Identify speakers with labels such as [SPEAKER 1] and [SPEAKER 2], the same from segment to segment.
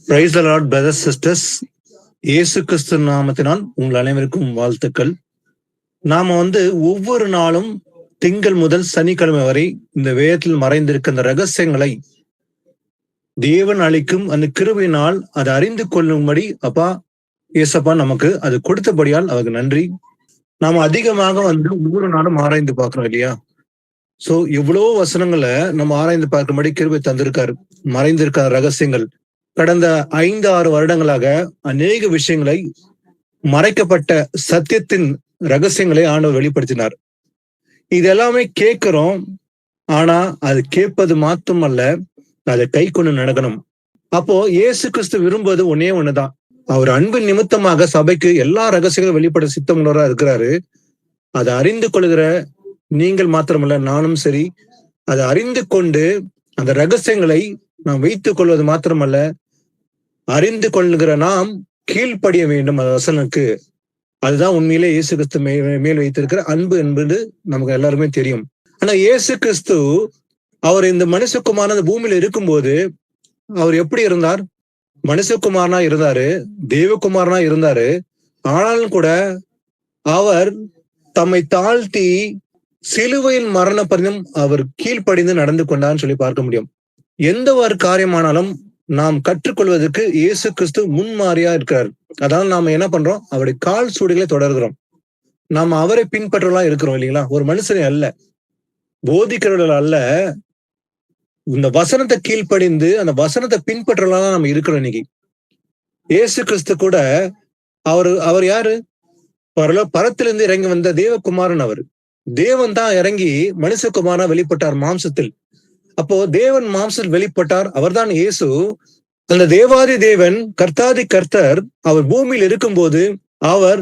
[SPEAKER 1] Price the lord brothers sisters. இயேசு கிறிஸ்து நாமத்தினால் உங்கள் அனைவருக்கும் வாழ்த்துக்கள். நாம ஒவ்வொரு நாளும் திங்கள் முதல் சனிக்கிழமை வரை இந்த வேதத்தில் மறைந்திருக்க அந்த ரகசியங்களை தேவன் அளிக்கும் அந்த கிருபையினால் அதை அறிந்து கொள்ளும்படி அப்பா ஏசப்பா நமக்கு அது கொடுத்தபடியால் அவருக்கு நன்றி. நாம அதிகமாக ஒவ்வொரு நாளும் ஆராய்ந்து பார்க்கிறோம் இல்லையா? சோ இவ்வளோ வசனங்களை நம்ம ஆராய்ந்து பார்க்கும்படி கிருபை தந்திருக்காரு. மறைந்திருக்கிற ரகசியங்கள் கடந்த 5-6 வருடங்களாக அநேக விஷயங்களை, மறைக்கப்பட்ட சத்தியத்தின் ரகசியங்களை ஆண்டவர் வெளிப்படுத்தினார். இது எல்லாமே கேட்கிறோம். ஆனா அது கேட்பது மாத்திரமல்ல, அதை கை கொண்டு நடக்கணும். அப்போ இயேசு கிறிஸ்து விரும்புவது ஒன்னே ஒண்ணுதான். அவர் அன்பின் நிமித்தமாக சபைக்கு எல்லா ரகசியங்களும் வெளிப்பட சித்தமுள்ளவரா இருக்கிறாரு. அதை அறிந்து கொள்கிற நீங்கள் மாத்திரமல்ல, நானும் சரி, அதை அறிந்து கொண்டு அந்த ரகசியங்களை நாம் வைத்துக் கொள்வது மாத்திரமல்ல, அறிந்து கொள்ளுகிற நாம் கீழ்ப்படிய வேண்டும். அந்த வசனுக்கு அதுதான் உண்மையிலே இயேசு கிறிஸ்து மேல் வைத்திருக்கிற அன்பு என்பது நமக்கு எல்லாருமே தெரியும். ஆனா இயேசு கிறிஸ்து அவர் இந்த மனுஷகுமாரன் பூமியில இருக்கும்போது அவர் எப்படி இருந்தார்? மனுஷகுமாரனா இருந்தாரு, தேவகுமாரனா இருந்தாரு. ஆனாலும் கூட அவர் தம்மை தாழ்த்தி சிலுவையின் மரண பரிந்தும் அவர் கீழ்ப்படிந்து நடந்து கொண்டார்னு சொல்லி பார்க்க முடியும். எந்த ஒரு காரியமானாலும் நாம் கற்றுக்கொள்வதற்கு இயேசு கிறிஸ்து முன்மாறியா இருக்கிறார். அதனால நாம என்ன பண்றோம்? அவருடைய கால் சூடுகளை தொடர்கிறோம். நாம அவரை பின்பற்றலாம் இருக்கிறோம் இல்லைங்களா? ஒரு மனுஷனை அல்ல, போதிக்கிறவர்கள் அல்ல, இந்த வசனத்தை கீழ்ப்படிந்து அந்த வசனத்தை பின்பற்றலாம் நம்ம இருக்கிறோம் இன்னைக்கு. இயேசு கிறிஸ்து கூட அவர் யாரு? பரத்திலிருந்து இறங்கி வந்த தேவகுமாரன். அவர் தேவன் தான் இறங்கி மனுஷகுமாரனா வெளிப்பட்டார் மாம்சத்தில். அப்போ தேவன் மாம்சத்தில் வெளிப்பட்டார். அவர்தான் இயேசு. அந்த தேவாதி தேவன், கர்த்தாதி கர்த்தர் அவர் பூமியில் இருக்கும்போது அவர்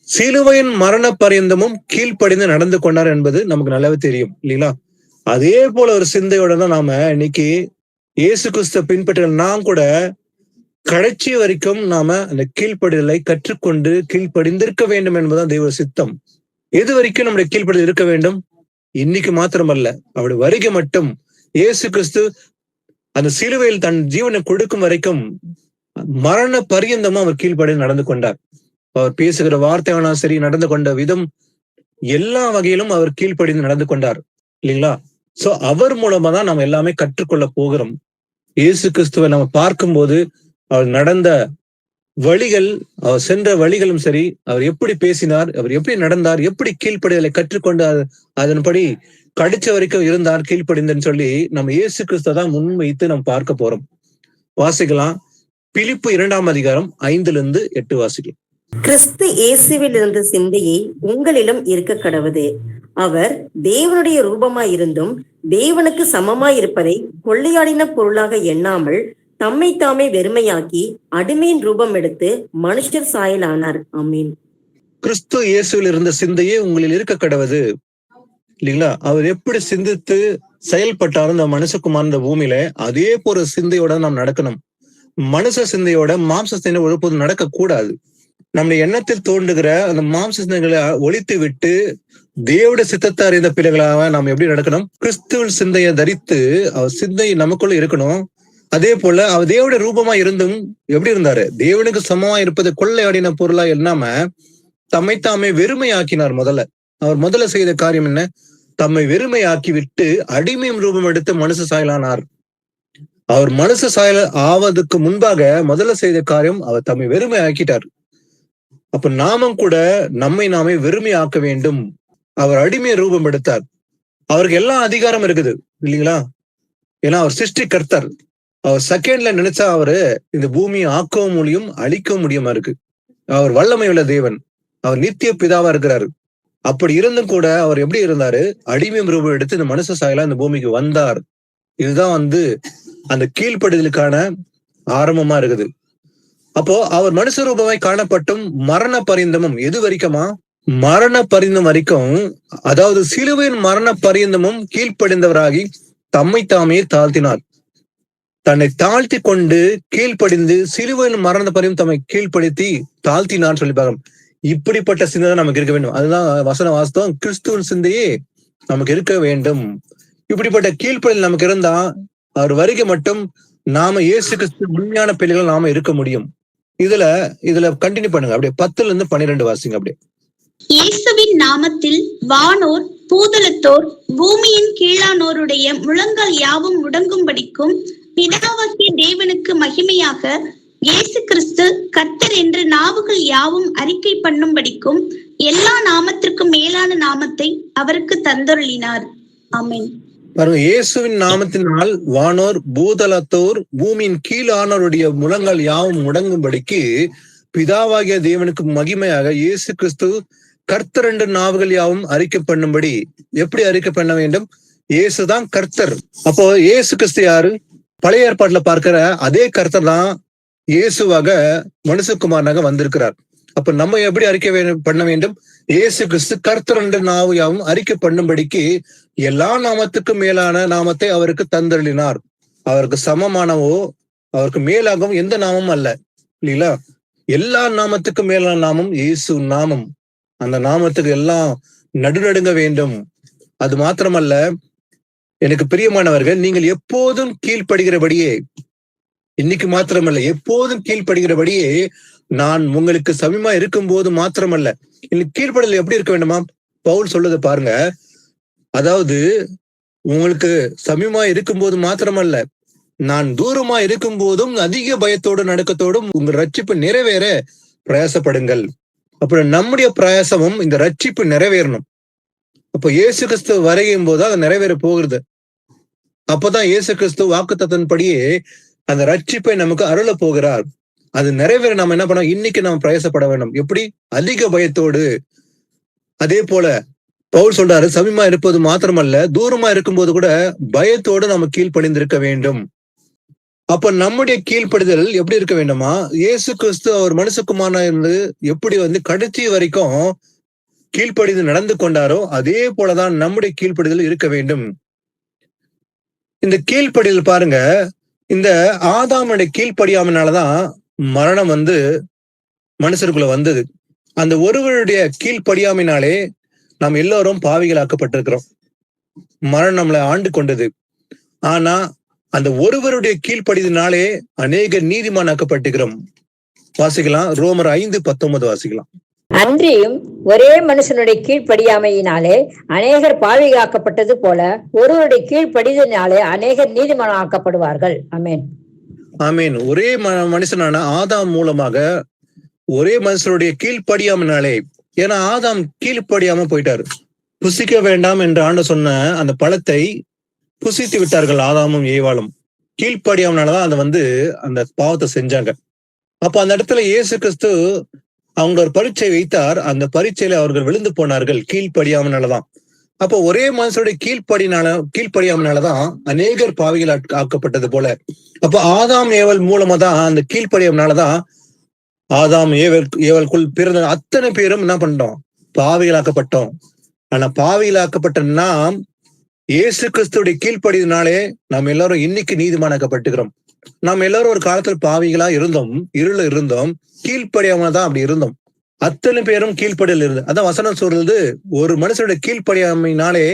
[SPEAKER 1] சிலுவையின் மரண பரியந்தமும் கீழ்ப்படிந்து நடந்து கொண்டார் என்பது நமக்கு நல்லாவே தெரியும் இல்லைங்களா? அதே போல ஒரு சிந்தையோட தான் நாம இன்னைக்கு இயேசு கிறிஸ்துவ பின்பற்ற நாம் கூட கடைசி வரைக்கும் நாம அந்த கீழ்ப்படிதலை கற்றுக்கொண்டு கீழ்ப்படிந்திருக்க வேண்டும் என்பதுதான் தெய்வ சித்தம். எது வரைக்கும் நம்முடைய கீழ்ப்படிதல் இருக்க வேண்டும்? இன்னைக்கு மாத்திரமல்ல, அவருடைய வருகை மட்டும். இயேசு கிறிஸ்து அந்த சிலுவையில் தன் ஜீவனை கொடுக்கும் வரைக்கும் மரண பரியந்தமா அவர் கீழ்ப்படி நடந்து கொண்டார். அவர் பேசுகிற வார்த்தையானா சரி, நடந்து கொண்ட விதம், எல்லா வகையிலும் அவர் கீழ்ப்படிந்து நடந்து கொண்டார் இல்லைங்களா? சோ அவர் மூலமா தான் நம்ம எல்லாமே கற்றுக்கொள்ள போகிறோம். இயேசு கிறிஸ்துவை நம்ம பார்க்கும்போது அவர் நடந்த வழிகள், அவர் சென்ற வழிகளும் சரி, அவர் எப்படி பேசினார், அவர் எப்படி நடந்தார், எப்படி கீழ்ப்படிதலை கற்றுக்கொண்டு அதன்படி கடிச்ச வரைக்கும் இருந்தார் கீழ்ப்படிந்தன்னு சொல்லி நம்ம இயேசு கிறிஸ்துவ தான் முன்வைத்து நம்ம பார்க்க போறோம். வாசிக்கலாம். பிலிப்பு 2ஆம் அதிகாரம் 5-8 வாசிக்கலாம்.
[SPEAKER 2] கிறிஸ்து இயேசுவில் இருந்த சிந்தையை உங்களிலும் இருக்க கடவுது. அவர் தேவனுடைய ரூபமாயிருந்தும் தேவனுக்கு சமமாயிருப்பதை கொள்ளையாடின பொருளாக எண்ணாமல் தம்மை தாமே வெறுமையாக்கி அடிமையின் ரூபம் எடுத்து மனுஷர் சாயலானார். ஆமீன்.
[SPEAKER 1] கிறிஸ்து இயேசுவில் இருந்த சிந்தையே உங்களில் இருக்க கடவுது இல்லைங்களா? அவர் எப்படி சிந்தித்து செயல்பட்டார் இந்த மனுஷகுமார் இந்த பூமியில, அதே போற சிந்தையோட நாம் நடக்கணும். மனுஷ சிந்தையோட மாம்ச சிந்தையோட ஒருபோதும் நடக்க கூடாது. நம்முடைய எண்ணத்தில் தோன்றுகிற அந்த மாம்ச சிந்தைகளை ஒழித்து விட்டு தேவனுடைய சித்தத்தை அறிந்த பிள்ளைகளாக நாம் எப்படி நடக்கணும்? கிறிஸ்துவின் சிந்தையை தரித்து அவர் சிந்தை நமக்குள்ள இருக்கணும். அதே போல அவர் தேவனுடைய ரூபமா இருந்தும் எப்படி இருந்தாரு? தேவனுக்கு சமமா இருப்பது கொள்ளையாடின பொருளா எண்ணாம தம்மை தாமே வெறுமையாக்கினார். அவர் முதல்ல செய்த காரியம் என்ன? தம்மை வெறுமையாக்கி விட்டு அடிமையும் ரூபம் எடுத்து மனுஷ சாயலானார். அவர் மனுஷ சாயல் ஆவதுக்கு முன்பாக முதல்ல செய்த காரியம் அவர் தம்மை வெறுமை ஆக்கிட்டார். அப்ப நாமும் கூட நம்மை நாமே வெறுமை ஆக்க வேண்டும். அவர் அடிமை ரூபம் எடுத்தார். அவருக்கு எல்லா அதிகாரம் இருக்குது இல்லைங்களா? ஏன்னா அவர் சிருஷ்டி கர்த்தர். அவர் செகண்ட்ல நினைச்சா அவரு இந்த பூமியை ஆக்கவும் முடியும், அழிக்கவும் முடியுமா இருக்கு. அவர் வல்லமை உள்ள தேவன். அவர் நித்திய பிதாவா இருக்கிறாரு. அப்படி இருந்தும் கூட அவர் எப்படி இருந்தாரு? அடிமை ரூபம் எடுத்து இந்த மனுஷ சாயலா இந்த பூமிக்கு வந்தார். இதுதான் அந்த கீழ்ப்படிதலுக்கான ஆரம்பமா இருக்குது. அப்போ அவர் மனுஷ ரூபமாய் காணப்பட்டும் மரண பரிந்தமும் எது வரைக்குமா? மரண பரிந்தம் வரைக்கும், அதாவது சிலுவையின் மரண பரிந்தமும் கீழ்ப்படிந்தவராகி தம்மை தாமே தாழ்த்தினார். தன்னை தாழ்த்தி கொண்டு கீழ்ப்படிந்து சிலுவையின் மரண பரிந்தும் தம்மை கீழ்ப்படுத்தி தாழ்த்தினான்னு சொல்லி பார்க்கணும். இப்படிப்பட்ட சிந்தை நமக்கு இருக்க வேண்டும். அதுதான் வசன வாஸ்தவம். கிறிஸ்துவின் சிந்தையே நமக்கு இருக்க வேண்டும். இப்படிப்பட்ட கீழ்ப்படிதல் நமக்கு இருந்தா அவர் வருகை மட்டும் நாம இயேசு கிறிஸ்து உண்மையான பிள்ளைகள் நாம இருக்க முடியும். இதுல கண்டினியூ பண்ணுங்க. அப்படியே 10-12 வாசிங்க. அப்படியே
[SPEAKER 3] இயேசுவின் நாமத்தில் வானோர் பூதலத்தோர் பூமியின் கீழானோருடைய முழங்கால் யாவும் முடங்கும்படிக்கும் பிதாவாகிய தேவனுக்கு மகிமையாக இயேசு கிறிஸ்து கர்த்தர் என்று நாவுகள் யாவும் அறிக்கை பண்ணும்படிக்கும் எல்லா நாமத்திற்கும் மேலான நாமத்தை அவருக்கு தந்தருளினார். ஆமென்.
[SPEAKER 1] பாருங்க, இயேசுவின் நாமத்தினால் வானோர் பூதலத்தோர் பூமியின் கீழானோருடைய முழங்கால் யாவும் முடங்கும்படிக்கு பிதாவாகிய தேவனுக்கு மகிமையாக இயேசு கிறிஸ்து கர்த்தர் என்று நாவுகள் யாவும் அறிக்கை பண்ணும்படி. எப்படி அறிக்கை பண்ண வேண்டும்? இயேசுதான் கர்த்தர். அப்போ இயேசு கிறிஸ்து யாரு? பழைய ஏற்பாட்டுல பார்க்கிற அதே கர்த்தர் தான் இயேசுவாக மனுஷகுமாரனாக வந்திருக்கிறார். அப்ப நம்ம எப்படி அறிக்கை பண்ண வேண்டும்? இயேசு கிறிஸ்து கர்த்தர் என்ற நாவு யாவும் அறிக்கை பண்ணும்படிக்கு எல்லா நாமத்துக்கும் மேலான நாமத்தை அவருக்கு தந்தருளினார். அவருக்கு சமமானவோ அவருக்கு மேலாகவும் எந்த நாமமும் அல்ல, இல்லைங்களா? எல்லா நாமத்துக்கும் மேலான நாமம் இயேசு நாமம். அந்த நாமத்துக்கு எல்லாம் நடுநடுங்க வேண்டும். அது மாத்திரமல்ல, எனக்கு பிரியமானவர்கள், நீங்கள் எப்போதும் கீழ்ப்படுகிறபடியே, இன்னைக்கு மாத்திரமல்ல, எப்போதும் கீழ்ப்படுகிறபடியே நான் உங்களுக்கு சமீபமா இருக்கும் போது மாத்திரமல்ல. இன்னைக்கு கீழ்ப்படல் எப்படி இருக்க வேண்டுமா? பவுல் சொல்லுது பாருங்க. அதாவது உங்களுக்கு சமீபமா இருக்கும்போது மாத்திரமல்ல, நான் தூரமா இருக்கும் போதும் அதிக பயத்தோடும் நடுக்கத்தோடும் உங்கள் ரட்சிப்பு நிறைவேற பிரயாசப்படுங்கள். அப்புறம் நம்முடைய பிரயாசமும் இந்த ரட்சிப்பு நிறைவேறணும். அப்போ இயேசு கிறிஸ்து வரையும் போது அது நிறைவேற போகிறது. அப்பதான் இயேசு கிறிஸ்து வாக்குத்தத்தன்படியே அந்த ரட்சிப்பை நமக்கு அருள போகிறார். அது நிறைவேற நம்ம என்ன பண்ணோம்? இன்னைக்கு நம்ம பிரயாசப்பட வேண்டும். எப்படி? அதிக பயத்தோடு. அதே போல பவுல் சொல்றாரு, சமீபமா இருப்பது மாத்திரமல்ல, தூரமா இருக்கும்போது கூட பயத்தோடு நம்ம கீழ்ப்படிந்திருக்க வேண்டும். அப்ப நம்முடைய கீழ்ப்படிதல் எப்படி இருக்க வேண்டுமா? இயேசு கிறிஸ்து அவர் மனுஷகுமாரனா இருந்து எப்படி கடைசி வரைக்கும் கீழ்ப்படிந்து நடந்து கொண்டாரோ அதே போலதான் நம்முடைய கீழ்ப்படிதல் இருக்க வேண்டும். இந்த கீழ்ப்படிதல் பாருங்க, இந்த ஆதாமுடைய கீழ்ப்படியாமனாலதான் மரணம் மனுஷருக்குள்ள வந்தது. அந்த ஒருவருடைய கீழ்ப்படியாமையினாலே நாம் எல்லோரும் பாவிகளாக்கப்பட்டிருக்கிறோம். மரணம் நம்மளை ஆண்டு கொண்டது. ஆனா அந்த ஒருவருடைய கீழ்ப்படிதனாலே அநேக நீதிமானாக்கப்பட்டிருக்கிறோம். வாசிக்கலாம், ரோமர் 5:19 வாசிக்கலாம்.
[SPEAKER 4] அன்றியும் ஒரே மனுஷனுடைய கீழ்ப்படியாமையினாலே அநேகர் பாவிகாக்கப்பட்டது போல ஒருவருடைய கீழ்ப்படிதனாலே அநேகர் நீதிமானாக்கப்படுவார்கள். ஆமென்.
[SPEAKER 1] ஆமீன். ஒரே மனுஷனான ஆதாம் மூலமாக ஒரே மனுஷனுடைய கீழ்ப்படியாமனாலே, ஏன்னா ஆதாம் கீழ்ப்படியாம போயிட்டாரு. புசிக்க வேண்டாம் என்று ஆண்டு சொன்ன அந்த பழத்தை புசித்து விட்டார்கள் ஆதாமும் ஏவாளும். கீழ்ப்படியாமனாலதான் அந்த பாவத்தை செஞ்சாங்க. அப்ப அந்த இடத்துல இயேசு கிறிஸ்து அவங்க ஒரு பரீட்சை வைத்தார். அந்த பரீட்சையில அவர்கள் விழுந்து போனார்கள் கீழ்ப்படியாமனாலதான். அப்போ ஒரே மனுஷனுடைய கீழ்ப்படியாமனாலதான் அநேகர் பாவிகள் ஆக்கப்பட்டது போல. அப்ப ஆதாம் ஏவல் மூலமா தான், அந்த கீழ்ப்படியாமனாலதான் ஆதாம் ஏவலுக்குள் பிறந்த அத்தனை பேரும் என்ன பண்ணிட்டோம்? பாவிகளாக்கப்பட்டோம். ஆனா பாவிகளாக்கப்பட்ட நாம் இயேசு கிறிஸ்துடைய கீழ்ப்படினாலே நாம் எல்லாரும் இன்னைக்கு நீதிமானாக்கப்பட்டுக்கிறோம். நாம் எல்லாரும் ஒரு காலத்துல பாவிகளா இருந்தோம், இருள இருந்தோம், கீழ்ப்படியாம தான் அப்படி இருந்தோம். அத்தனை பேரும் கீழ்ப்படியில் இருந்து, அதான் வசனம் சொல்றது, ஒரு மனுஷனுடைய கீழ்ப்படியாமையினாலே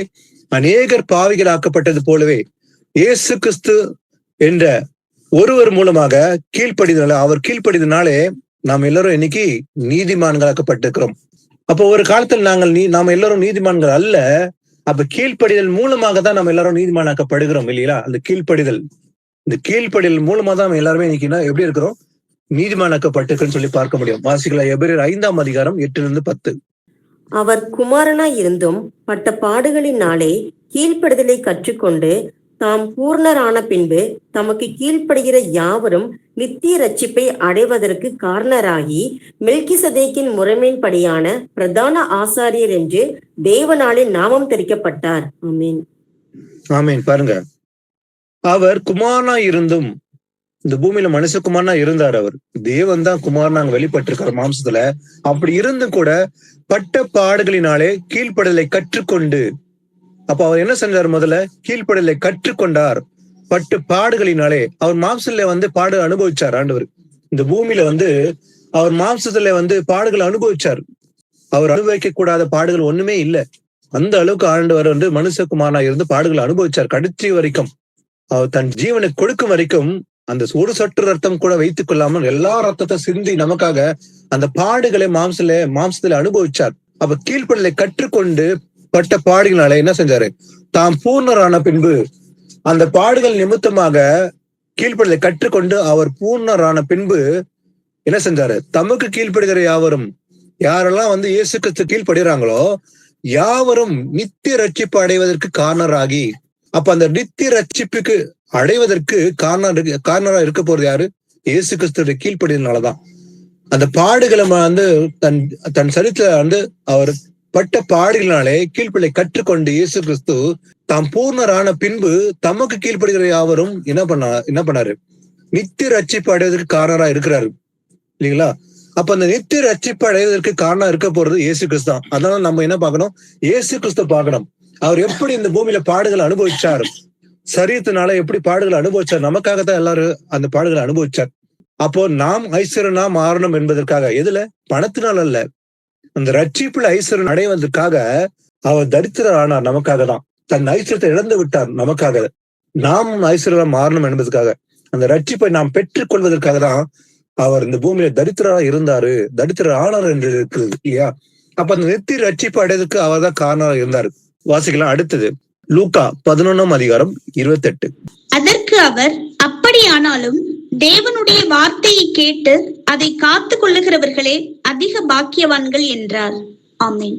[SPEAKER 1] அநேகர் பாவிகள் ஆக்கப்பட்டது போலவே இயேசு கிறிஸ்து என்ற ஒருவர் மூலமாக அவர் கீழ்ப்படினாலே நாம் எல்லாரும் இன்னைக்கு நீதிமான்களாக்கப்பட்டிருக்கிறோம். அப்போ ஒரு காலத்தில் நாம எல்லாரும் நீதிமான்கள் அல்ல. அப்ப கீழ்ப்படிதல் மூலமாக தான் நம்ம எல்லாரும் நீதிமானாக்கப்படுகிறோம், இல்லையா? அந்த கீழ்ப்படிதல், இந்த கீழ்ப்படிதல் மூலமா தான் நம்ம எல்லாருமே இன்னைக்கு எப்படி இருக்கிறோம்? நீதிமானாக்கப்பட்டிருக்குன்னு சொல்லி பார்க்க முடியும். வாசிக்கலாம், எபிரேயர் 5:8-10.
[SPEAKER 2] அவர் குமாரனாய் இருந்தும் பட்ட பாடுகளினாலே கீழ்ப்படுதலை கற்றுக்கொண்டு தாம் பூர்ணரான பின்பு தமக்கு கீழ்ப்படுகிற யாவரும் நித்திய ரட்சிப்பை அடைவதற்கு காரணராகி மெல்கிசதேக்கின் முறைமையின்படியான பிரதான ஆசாரியர் என்று தேவனாலே நாமம் தெரிவிக்கப்பட்டார். ஆமீன்.
[SPEAKER 1] ஆமீன். பாருங்க, அவர் குமாரனா இருந்தும், இந்த பூமியில மனுஷகுமாரனா இருந்தார். அவர் தேவன் தான் குமாரனா அங்க வெளிப்பட்டிருக்காரு மாம்சத்துல. அப்படி இருந்தும் கூட பட்ட பாடுகளினாலே கீழ்ப்படலை கற்றுக்கொண்டு, அப்ப அவர் என்ன செஞ்சார்? முதல்ல கீழ்ப்படலை கற்றுக்கொண்டார். பட்டு பாடுகளினாலே அவர் மாம்சத்துல பாடு அனுபவிச்சார். ஆண்டவர் இந்த பூமியில அவர் மாம்சத்துல பாடுகளை அனுபவிச்சார். அவர் அனுபவிக்க கூடாத பாடுகள் ஒண்ணுமே இல்லை. அந்த அளவுக்கு ஆண்டவர் மனுஷகுமாரனா இருந்து பாடுகளை அனுபவிச்சார். கடைசி வரைக்கும் அவர் தன் ஜீவனை கொடுக்கும் வரைக்கும் அந்த ஒரு சொட்டு ரத்தம் கூட வைத்துக் கொள்ளாமல் எல்லா ரத்தத்தை சிந்தி நமக்காக அந்த பாடுகளை மாம்சத்துல அனுபவிச்சார். அப்ப கீழ்ப்படிதலை கற்றுக்கொண்டு பட்ட பாடுகளால என்ன செஞ்சாரு? தாம் பூர்ணரான பின்பு அந்த பாடுகள் நிமித்தமாக கீழ்ப்படிதலை கற்றுக்கொண்டு அவர் பூர்ணரான பின்பு என்ன செஞ்சாரு? தமக்கு கீழ்ப்படுகிற யாவரும், யாரெல்லாம் இயேசு கிறிஸ்து கீழ்ப்படுகிறாங்களோ யாவரும் நித்திய ரட்சிப்பு அடைவதற்கு காரணராகி, அப்ப அந்த நித்திய ரட்சிப்புக்கு அடைவதற்கு காரணரா இருக்க போறது யாரு? இயேசு கிறிஸ்துடைய கீழ்ப்படினாலதான். அந்த பாடுகளை தன் சரித்திர அவர் பட்ட பாடுகளினாலே கீழ்ப்படிதலை கற்றுக்கொண்டு இயேசு கிறிஸ்து தாம் பூர்ணரான பின்பு தமக்கு கீழ்ப்படுகிற யாவரும் என்ன பண்ணாரு? நித்திய ரட்சிப்பு அடைவதற்கு காரணரா இருக்கிறாரு இல்லைங்களா? அப்ப அந்த நித்திய ரட்சிப்பு அடைவதற்கு காரணம் இருக்க போறது இயேசு கிறிஸ்து தான். அதனால நம்ம என்ன பார்க்கணும்? இயேசு கிறிஸ்து பார்க்கணும். அவர் எப்படி இந்த பூமியில பாடுகளை அனுபவிச்சார், சரீரத்தினால எப்படி பாடுகளை அனுபவிச்சார், நமக்காகத்தான் எல்லாரும் அந்த பாடுகளை அனுபவிச்சார். அப்போ நாம் ஐஸ்வர்யனா மாறணும் என்பதற்காக, எதுல? பணத்தினால் அல்ல, அந்த ரட்சிப்புல ஐஸ்வர்யம் அடைவதற்காக அவர் தரித்திரர் ஆனார். நமக்காக தான். தன் ஐஸ்வர்யத்தை இழந்து விட்டார் நமக்காக. நாம் ஐஸ்வர்யம் மாறணும் என்பதற்காக, அந்த ரட்சிப்பை நாம் பெற்றுக் கொள்வதற்காக தான் அவர் இந்த பூமியில தரித்திரா இருந்தாரு, தரித்திரர் ஆனார் என்று இருக்கு இல்லையா? அப்ப அந்த நித்திய ரட்சிப்பு அடைவதற்கு அவர் தான் காரணம் இருந்தாரு. வாசிக்கலாம். அடுத்தது லூக்கா 11:28.
[SPEAKER 3] அதற்கு அவர், அப்படியானாலும் தேவனுடைய வார்த்தையை கேட்டு அதை காத்து கொள்ளுகிறவர்களே அதிக பாக்கியவான்கள் என்றார். ஆமென்.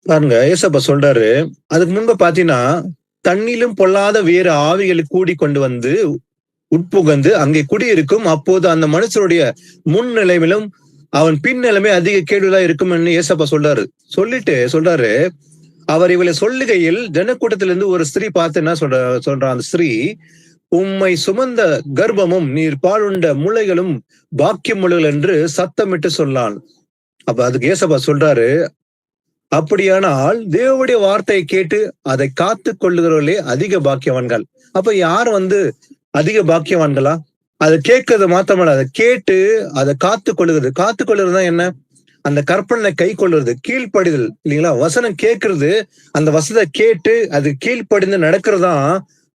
[SPEAKER 1] பாருங்க, ஏசப்பா சொல்றாரு, அதுக்கு முன்பு பாத்தீங்கன்னா தண்ணிலும் பொல்லாத வேறு ஆவிகளை கூடி கொண்டு வந்து உட்புகந்து அங்கே குடியிருக்கும். அப்போது அந்த மனுஷனுடைய முன் நிலைமையிலும் அவன் பின் நிலைமை அதிக கேடுதலா இருக்கும்னு ஏசப்பா சொல்றாரு. சொல்லிட்டு சொல்றாரு, அவர் இவளை சொல்லுகையில் ஜனக்கூட்டத்திலிருந்து ஒரு ஸ்திரீ பார்த்து என்ன சொல்றான்? அந்த ஸ்திரீ, உம்மை சுமந்த கர்ப்பமும் நீர் பாலுண்ட முளைகளும் பாக்கியம் முளைகள் என்று சத்தமிட்டு சொன்னான். அப்ப அதுக்கு ஏசப்பா சொல்றாரு, அப்படியானால் தேவனுடைய வார்த்தையை கேட்டு அதை காத்து கொள்ளுகிறவர்களே அதிக பாக்கியவான்கள். அப்ப யார் அதிக பாக்கியவான்களா? அதை கேட்கறது மாத்திரமல்ல, அதை கேட்டு அதை காத்து கொள்ளுகிறது. காத்து கொள்ளுறதுதான் என்ன? அந்த கற்பனை கை கொள்ளுறது, கீழ்ப்படிதல் இல்லைங்களா? வசனம் கேட்கறது, அந்த வசனத்தை கேட்டு அது கீழ்ப்படிந்து நடக்கிறதான்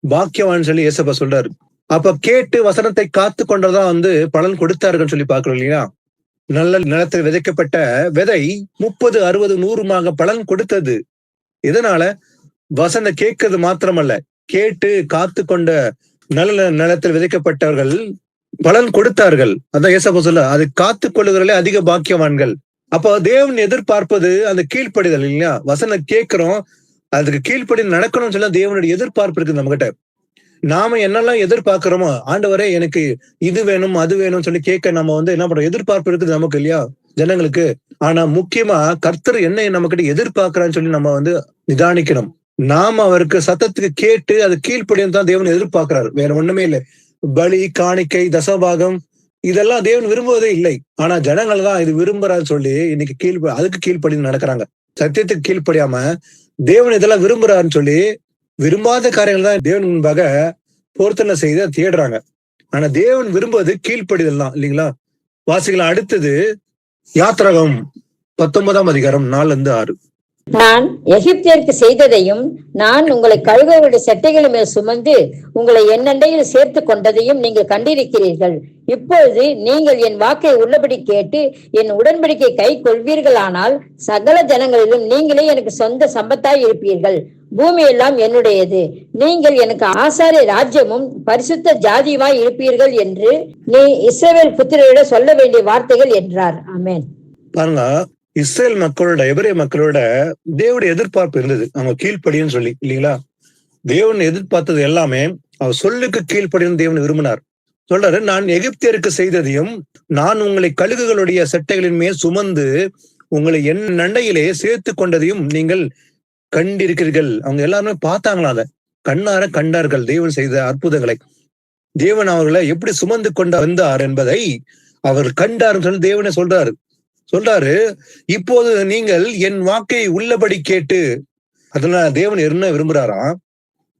[SPEAKER 1] பாக்கியவான் சொல்லி ஏசப்பா சொல்றாரு. அப்ப கேட்டு வசனத்தை காத்து கொண்டதான் பலன் கொடுத்தாருன்னு சொல்லி பாக்குறோம் இல்லையா? நல்ல நிலத்தில் விதைக்கப்பட்ட விதை 30, 60, 100 பலன் கொடுத்தது. இதனால வசனம் கேட்கறது மாத்திரமல்ல, கேட்டு காத்து கொண்ட நல்ல நிலத்தில் விதைக்கப்பட்டவர்கள் பலன் கொடுத்தார்கள். அதான் ஏசப்பா சொல்ல, அது காத்து கொள்ளுகிறவர்களே அதிக பாக்கியவான்கள். அப்போ தேவன் எதிர்பார்ப்பது அந்த கீழ்ப்படிதல் இல்லையா? வசனம் கேட்கிறோம், அதுக்கு கீழ்ப்படி நடக்கணும்னு சொல்ல தேவனுடைய எதிர்பார்ப்பு இருக்கு நம்ம கிட்ட. நாம என்னெல்லாம் எதிர்பார்க்கிறோமோ, ஆண்டவரே எனக்கு இது வேணும் அது வேணும்னு சொல்லி கேட்க நம்ம என்ன பண்றோம்? எதிர்பார்ப்பு இருக்குது நமக்கு இல்லையா, ஜனங்களுக்கு. ஆனா முக்கியமா கர்த்தர் என்ன நம்ம கிட்ட எதிர்பார்க்கிறான்னு சொல்லி நம்ம நிதானிக்கணும். நாம அவருக்கு சத்தத்துக்கு கேட்டு அது கீழ்ப்படியும் தான் தேவன் எதிர்பார்க்கிறாரு, வேற ஒண்ணுமே இல்லை. பலி, காணிக்கை, தசபாகம் இதெல்லாம் தேவன் விரும்புவதே இல்லை. ஆனா ஜனங்கள் தான் இது விரும்புறான்னு சொல்லி இன்னைக்கு அதுக்கு கீழ்ப்படி நடக்கிறாங்க. சத்தியத்துக்கு கீழ்ப்படியாம தேவன் இதெல்லாம் விரும்புறாருன்னு சொல்லி விரும்பாத காரியங்கள் தான் தேவன் முன்பாக பொருத்தனை செய்து தேடுறாங்க. ஆனா தேவன் விரும்புவது கீழ்ப்படிதல் தான் இல்லைங்களா? வாசிக்கலாம். அடுத்தது யாத்திராகமம் 19:4-6.
[SPEAKER 4] நான் எகிப்தியருக்கு செய்ததையும் நான் உங்களை கழுகுகளுடைய சட்டைகள் மேல் சுமந்து உங்களை என்னண்டையில் சேர்த்து கொண்டதையும் நீங்கள் கண்டிருக்கிறீர்கள். இப்பொழுது நீங்கள் என் வாக்கை உள்ளபடி கேட்டு என் உடன்படிக்கை கை கொள்வீர்களானால் சகல ஜனங்களிலும் நீங்களே எனக்கு சொந்த சம்பத்தாய் இருப்பீர்கள். பூமி எல்லாம் என்னுடையது. நீங்கள் எனக்கு ஆசாரிய ராஜ்யமும் பரிசுத்த ஜாதியுமாய் இருப்பீர்கள் என்று நீ இஸ்ரவேல் புத்திரரிடம் சொல்ல வேண்டிய வார்த்தைகள் என்றார். ஆமென்.
[SPEAKER 1] பாருங்க, இஸ்ரேல் மக்களோட, எபிரேய மக்களோட தேவனுடைய எதிர்பார்ப்பு இருந்தது, அவங்க கீழ்ப்படின்னு சொல்லி இல்லைங்களா? தேவன் எதிர்பார்த்தது எல்லாமே அவர் சொல்லுக்கு கீழ்ப்படின்னு தேவன் விரும்பினார். சொல்றாரு, நான் எகிப்தியருக்கு செய்ததையும் நான் உங்களை கழுகுகளுடைய சட்டைகளின் மேல் சுமந்து உங்களை என் நண்டையிலே சேர்த்து கொண்டதையும் நீங்கள் கண்டிருக்கிறீர்கள். அவங்க எல்லாருமே பார்த்தாங்களா? அதை கண்ணார கண்டார்கள், தேவன் செய்த அற்புதங்களை. தேவன் அவர்களை எப்படி சுமந்து கொண்டு வந்தார் என்பதை அவர் கண்டாருன்னு சொல்லி தேவனே சொல்றாரு. இப்போது நீங்கள் என் வாக்கை உள்ளபடி கேட்டு, அதனால தேவன் என்ன விரும்புறாராம்,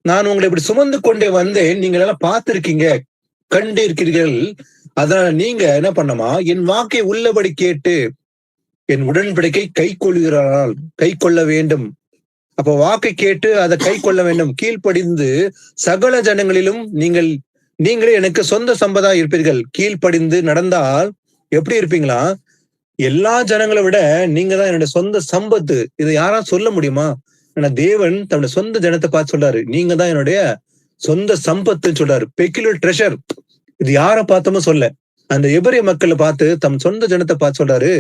[SPEAKER 1] நான் உங்களை இப்படி சுமந்து கொண்டே வந்தேன், நீங்கள் எல்லாம் பார்த்திருக்கீங்க, கண்டு இருக்கிறீர்கள். அதனால நீங்க என்ன பண்ணமா, என் வாக்கை உள்ளபடி கேட்டு என் உடன்படிக்கை கை கொள்ள வேண்டும். அப்ப வாக்கை கேட்டு அதை கை கொள்ள வேண்டும். கீழ்ப்படிந்து சகல ஜனங்களிலும் நீங்கள் நீங்களே எனக்கு சொந்த சம்பதா இருப்பீர்கள். கீழ்ப்படிந்து நடந்தால் எப்படி இருப்பீங்களா? எல்லா ஜனங்களை விட நீங்க தான் என்னுடைய சொந்த சம்பத்து. இதை யாரா சொல்ல முடியுமா? ஆனா தேவன் தன்னுடைய சொந்த ஜனத்தை பார்த்து சொல்றாரு, நீங்க தான் என்னுடைய சொந்த சம்பத்துன்னு சொல்றாரு. Peculiar treasure. இது யார பார்த்தோமோ சொல்ல, அந்த எபிரேய மக்களை பார்த்து தம் சொந்த ஜனத்தை பார்த்து சொல்றாரு,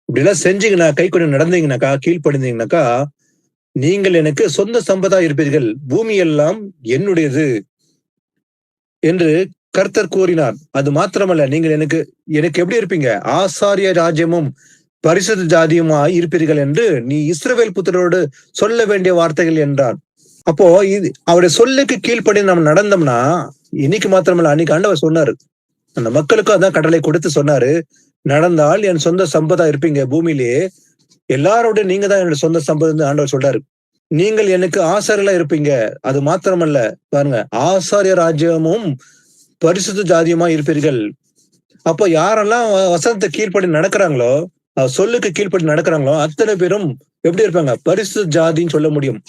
[SPEAKER 1] இப்படி எல்லாம் செஞ்சீங்கன்னா, கை கொண்டு நடந்தீங்கன்னாக்கா, கீழ்ப்படிந்தீங்கன்னாக்கா, நீங்கள் எனக்கு சொந்த சம்பதா இருப்பீர்கள். பூமி எல்லாம் என்னுடையது என்று கர்த்தர் கூறினார். அது மாத்திரமல்ல, நீங்கள் எனக்கு எப்படி இருப்பீங்க? ஆசாரிய ராஜ்யமும் பரிசுத்த ஜாதியுமா இருப்பீர்கள் என்று நீ இஸ்ரவேல் புத்திரரோடு சொல்ல வேண்டிய வார்த்தைகள் என்றார். அப்போ இது அவருடைய சொல்லுக்கு கீழ்ப்படி நம்ம நடந்தோம்னா, இன்னைக்கு மாத்திரமல்ல, அன்னைக்கு ஆண்டவர் சொன்னாரு, அந்த மக்களுக்கும் அதான் கடலை கொடுத்து சொன்னாரு, நடந்தால் என் சொந்த சம்பதா இருப்பீங்க பூமியிலேயே. எல்லாரோட நீங்க தான் என்னோட சொந்த சம்பதம் ஆண்டவர் சொல்றாரு. நீங்கள் எனக்கு ஆசாரியலா இருப்பீங்க. அது மாத்திரமல்ல, பாருங்க, ஆசாரிய ராஜ்யமும் பரிசுத்த ஜாதியுமா இருப்பீர்கள். அப்போ யாரெல்லாம் வசனத்தை கீழ்ப்படி நடக்கிறாங்களோ, சொல்லுக்கு கீழ்ப்படி நடக்கிறாங்களோ, அத்தனை பேரும் எப்படி இருப்பாங்க? பரிசுத்த ஜாதின்னு சொல்ல முடியும்.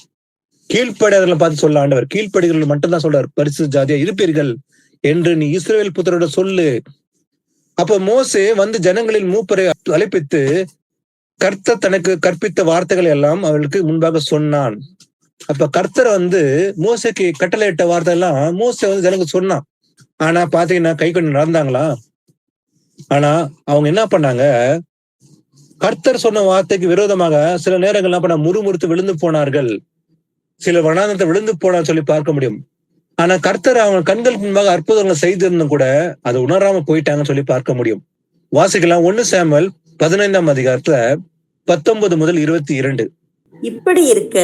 [SPEAKER 1] கீழ்ப்படியாதவர்களை பார்த்து சொல்ல ஆண்டவர், கீழ்ப்படிகள் மட்டும்தான் சொல்றாரு, பரிசுத்த ஜாதியா இருப்பீர்கள் என்று நீ இஸ்ரவேல் புத்திரோட சொல்லு. அப்ப மோசே வந்து ஜனங்களின் மூப்பரை அழைப்பித்து கர்த்தர் தனக்கு கற்பித்த வார்த்தைகள் எல்லாம் அவர்களுக்கு முன்பாக சொன்னான். அப்ப கர்த்தர் வந்து மோசைக்கு கட்டளையிட்ட வார்த்தை எல்லாம் மோசே வந்து ஜனங்களுக்கு சொன்னான். ஆனா பாத்தீங்கன்னா கை கொண்டு நடந்தாங்களா? ஆனா அவங்க என்ன பண்ணாங்க? கர்த்தர் சொன்ன வார்த்தைக்கு விரோதமாக சில நேரங்கள் என்ன பண்ண, முறுமுறுத்து விழுந்து போனார்கள். சில வனாந்தரத்தை விழுந்து போனான்னு சொல்லி பார்க்க முடியும். ஆனா கர்த்தர் அவங்க கண்களுக்கு முன்பாக அற்புதங்களை செய்திருந்தும் கூட அதை உணராம போயிட்டாங்கன்னு சொல்லி பார்க்க முடியும். வாசிக்கலாம் 1 சாமுவேல் 15ஆம் அதிகாரத்துல 19 முதல் 22.
[SPEAKER 2] இப்படி இருக்க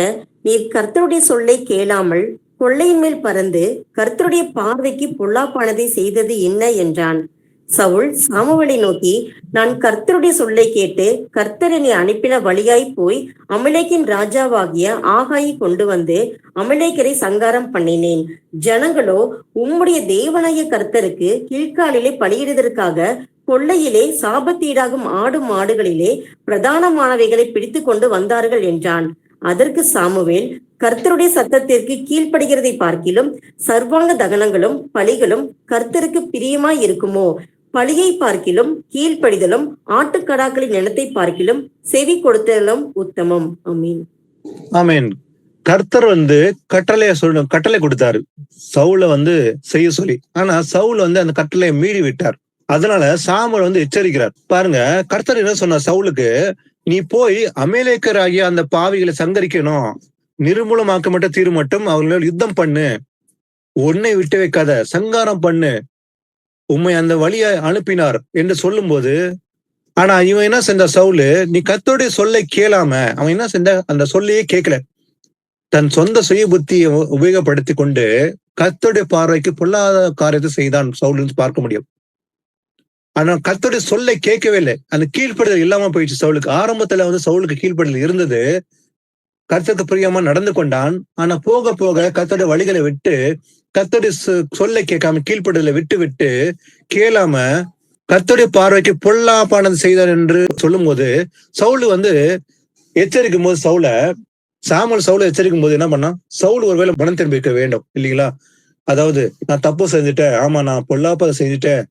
[SPEAKER 2] நீர் கர்த்தருடைய சொல்லை கேளாமல் கொள்ளையின் மேல் பறந்து கர்த்தருடைய பார்வைக்கு பொல்லாப்பானதை செய்தது என்ன என்றான். சவுல் சாமுவேலை நோக்கி, நான் கர்த்தருடைய சொல்லை கேட்டு கர்த்தர் என்னை அனுப்பின வழியாய் போய் அமலேக்கின் ராஜாவாகிய ஆகாயை கொண்டு வந்து அமலேக்கரை சங்காரம் பண்ணினேன். ஜனங்களோ உம்முடைய தேவனாகிய கர்த்தருக்கு கீழ்காலிலே பலியிடுவதற்காக கொள்ளையிலே சாபத்தீடாகும் ஆடு மாடுகளிலே பிரதானமானவைகளை பிடித்து கொண்டு வந்தார்கள் என்றான். அதற்கு சாமுவேல், கர்த்தருடைய சத்தத்திற்கு கீழ்ப்படுகிறதை பார்க்கிலும் சர்வாங்க தகனங்களும் பலிகளும் கர்த்தருக்கு பிரியமாய் இருக்குமோ? பலியை பார்க்கிலும் கீழ்ப்படிதலும் ஆட்டுக்கடாக்களின் நிலத்தை பார்க்கிலும் செவி கொடுத்தலும் உத்தமம். ஆமீன்.
[SPEAKER 1] ஆமீன். கர்த்தர் வந்து கட்டளை கொடுத்தாரு சவுல வந்து செய்ய சொல்லி. ஆனா சவுல் வந்து அந்த கட்டளையை மீறி விட்டார். அதனால சாமுவேல் வந்து எச்சரிக்கிறார். பாருங்க, கர்த்தர் என்ன சொன்னார் சவுலுக்கு, நீ போய் அமலேக்கர் ஆகிய அந்த பாவிகளை சங்கரிக்கணும், நிர்மூலமாக்க மட்டும் தீரு மட்டும் அவர்களோட யுத்தம் பண்ணு, உன்னை விட்டு வைக்காத, சங்காரம் பண்ணு, உண்மை அந்த வழியை அனுப்பினார் என்று சொல்லும் போது, ஆனா இவன் என்ன செஞ்ச சவுலு, நீ கர்த்தருடைய சொல்லை கேளாம அவன் என்ன செஞ்ச, அந்த சொல்லையே கேட்கல. தன் சொந்த சுய புத்தியை உபயோகப்படுத்தி கொண்டு கர்த்தருடைய பார்வைக்கு பொல்லாத காரியத்தை செய்தான் சவுல் பார்க்க முடியும். ஆனா கர்த்தருடைய சொல்லை கேட்கவே இல்லை. அந்த கீழ்ப்படுதல் இல்லாம போயிடுச்சு சவுலுக்கு. ஆரம்பத்துல வந்து சவுலுக்கு கீழ்ப்படுதல் இருந்தது, கர்த்தருக்கு பிரியமா நடந்து கொண்டான். ஆனா போக போக கர்த்தருடைய வழிகளை விட்டு, கர்த்தருடைய சொல்லை கேட்காம கீழ்ப்படுதலை விட்டு கேளாம கர்த்தருடைய பார்வைக்கு பொல்லாப்பானது செய்தார் என்று சொல்லும் போது சவுல் வந்து எச்சரிக்கும் போது சாமுவேல் எச்சரிக்கும் போது என்ன பண்ணா, சவுல் ஒருவேளை மனம் திரும்பிக்க வேண்டும் இல்லைங்களா? அதாவது நான் தப்பு செஞ்சுட்டேன், ஆமா நான் பொல்லாப்பதை செஞ்சுட்டேன்,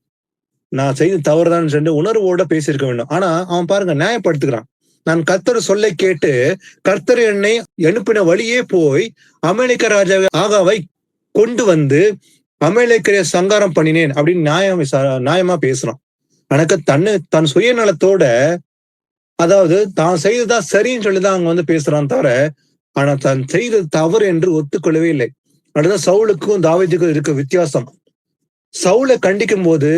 [SPEAKER 1] நான் செய்து தவறுதான் சொல்லி உணர்வோட பேசியிருக்க வேண்டும். ஆனா அவன் பாருங்க நியாயப்படுத்துக்கிறான். நான் கர்த்தர் சொல்லை கேட்டு கர்த்தர் என்னை அனுப்பின வழியே போய் அமலேக்க ராஜா ஆகாவை கொண்டு வந்து அமலேக்கரை சங்காரம் பண்ணினேன் அப்படின்னு நியாயமா பேசுறான். எனக்கு தன் சுயநலத்தோட, அதாவது தான் செய்ததுதான் சரின்னு சொல்லிதான் அவங்க வந்து பேசுறான் தவிர, ஆனா தான் செய்தது தவறு என்று ஒத்துக்கொள்ளவே இல்லை. அடுத்த சவுலுக்கும் தாவீதுக்கும் இருக்க வித்தியாசம். சவுலை கண்டிக்கும் போது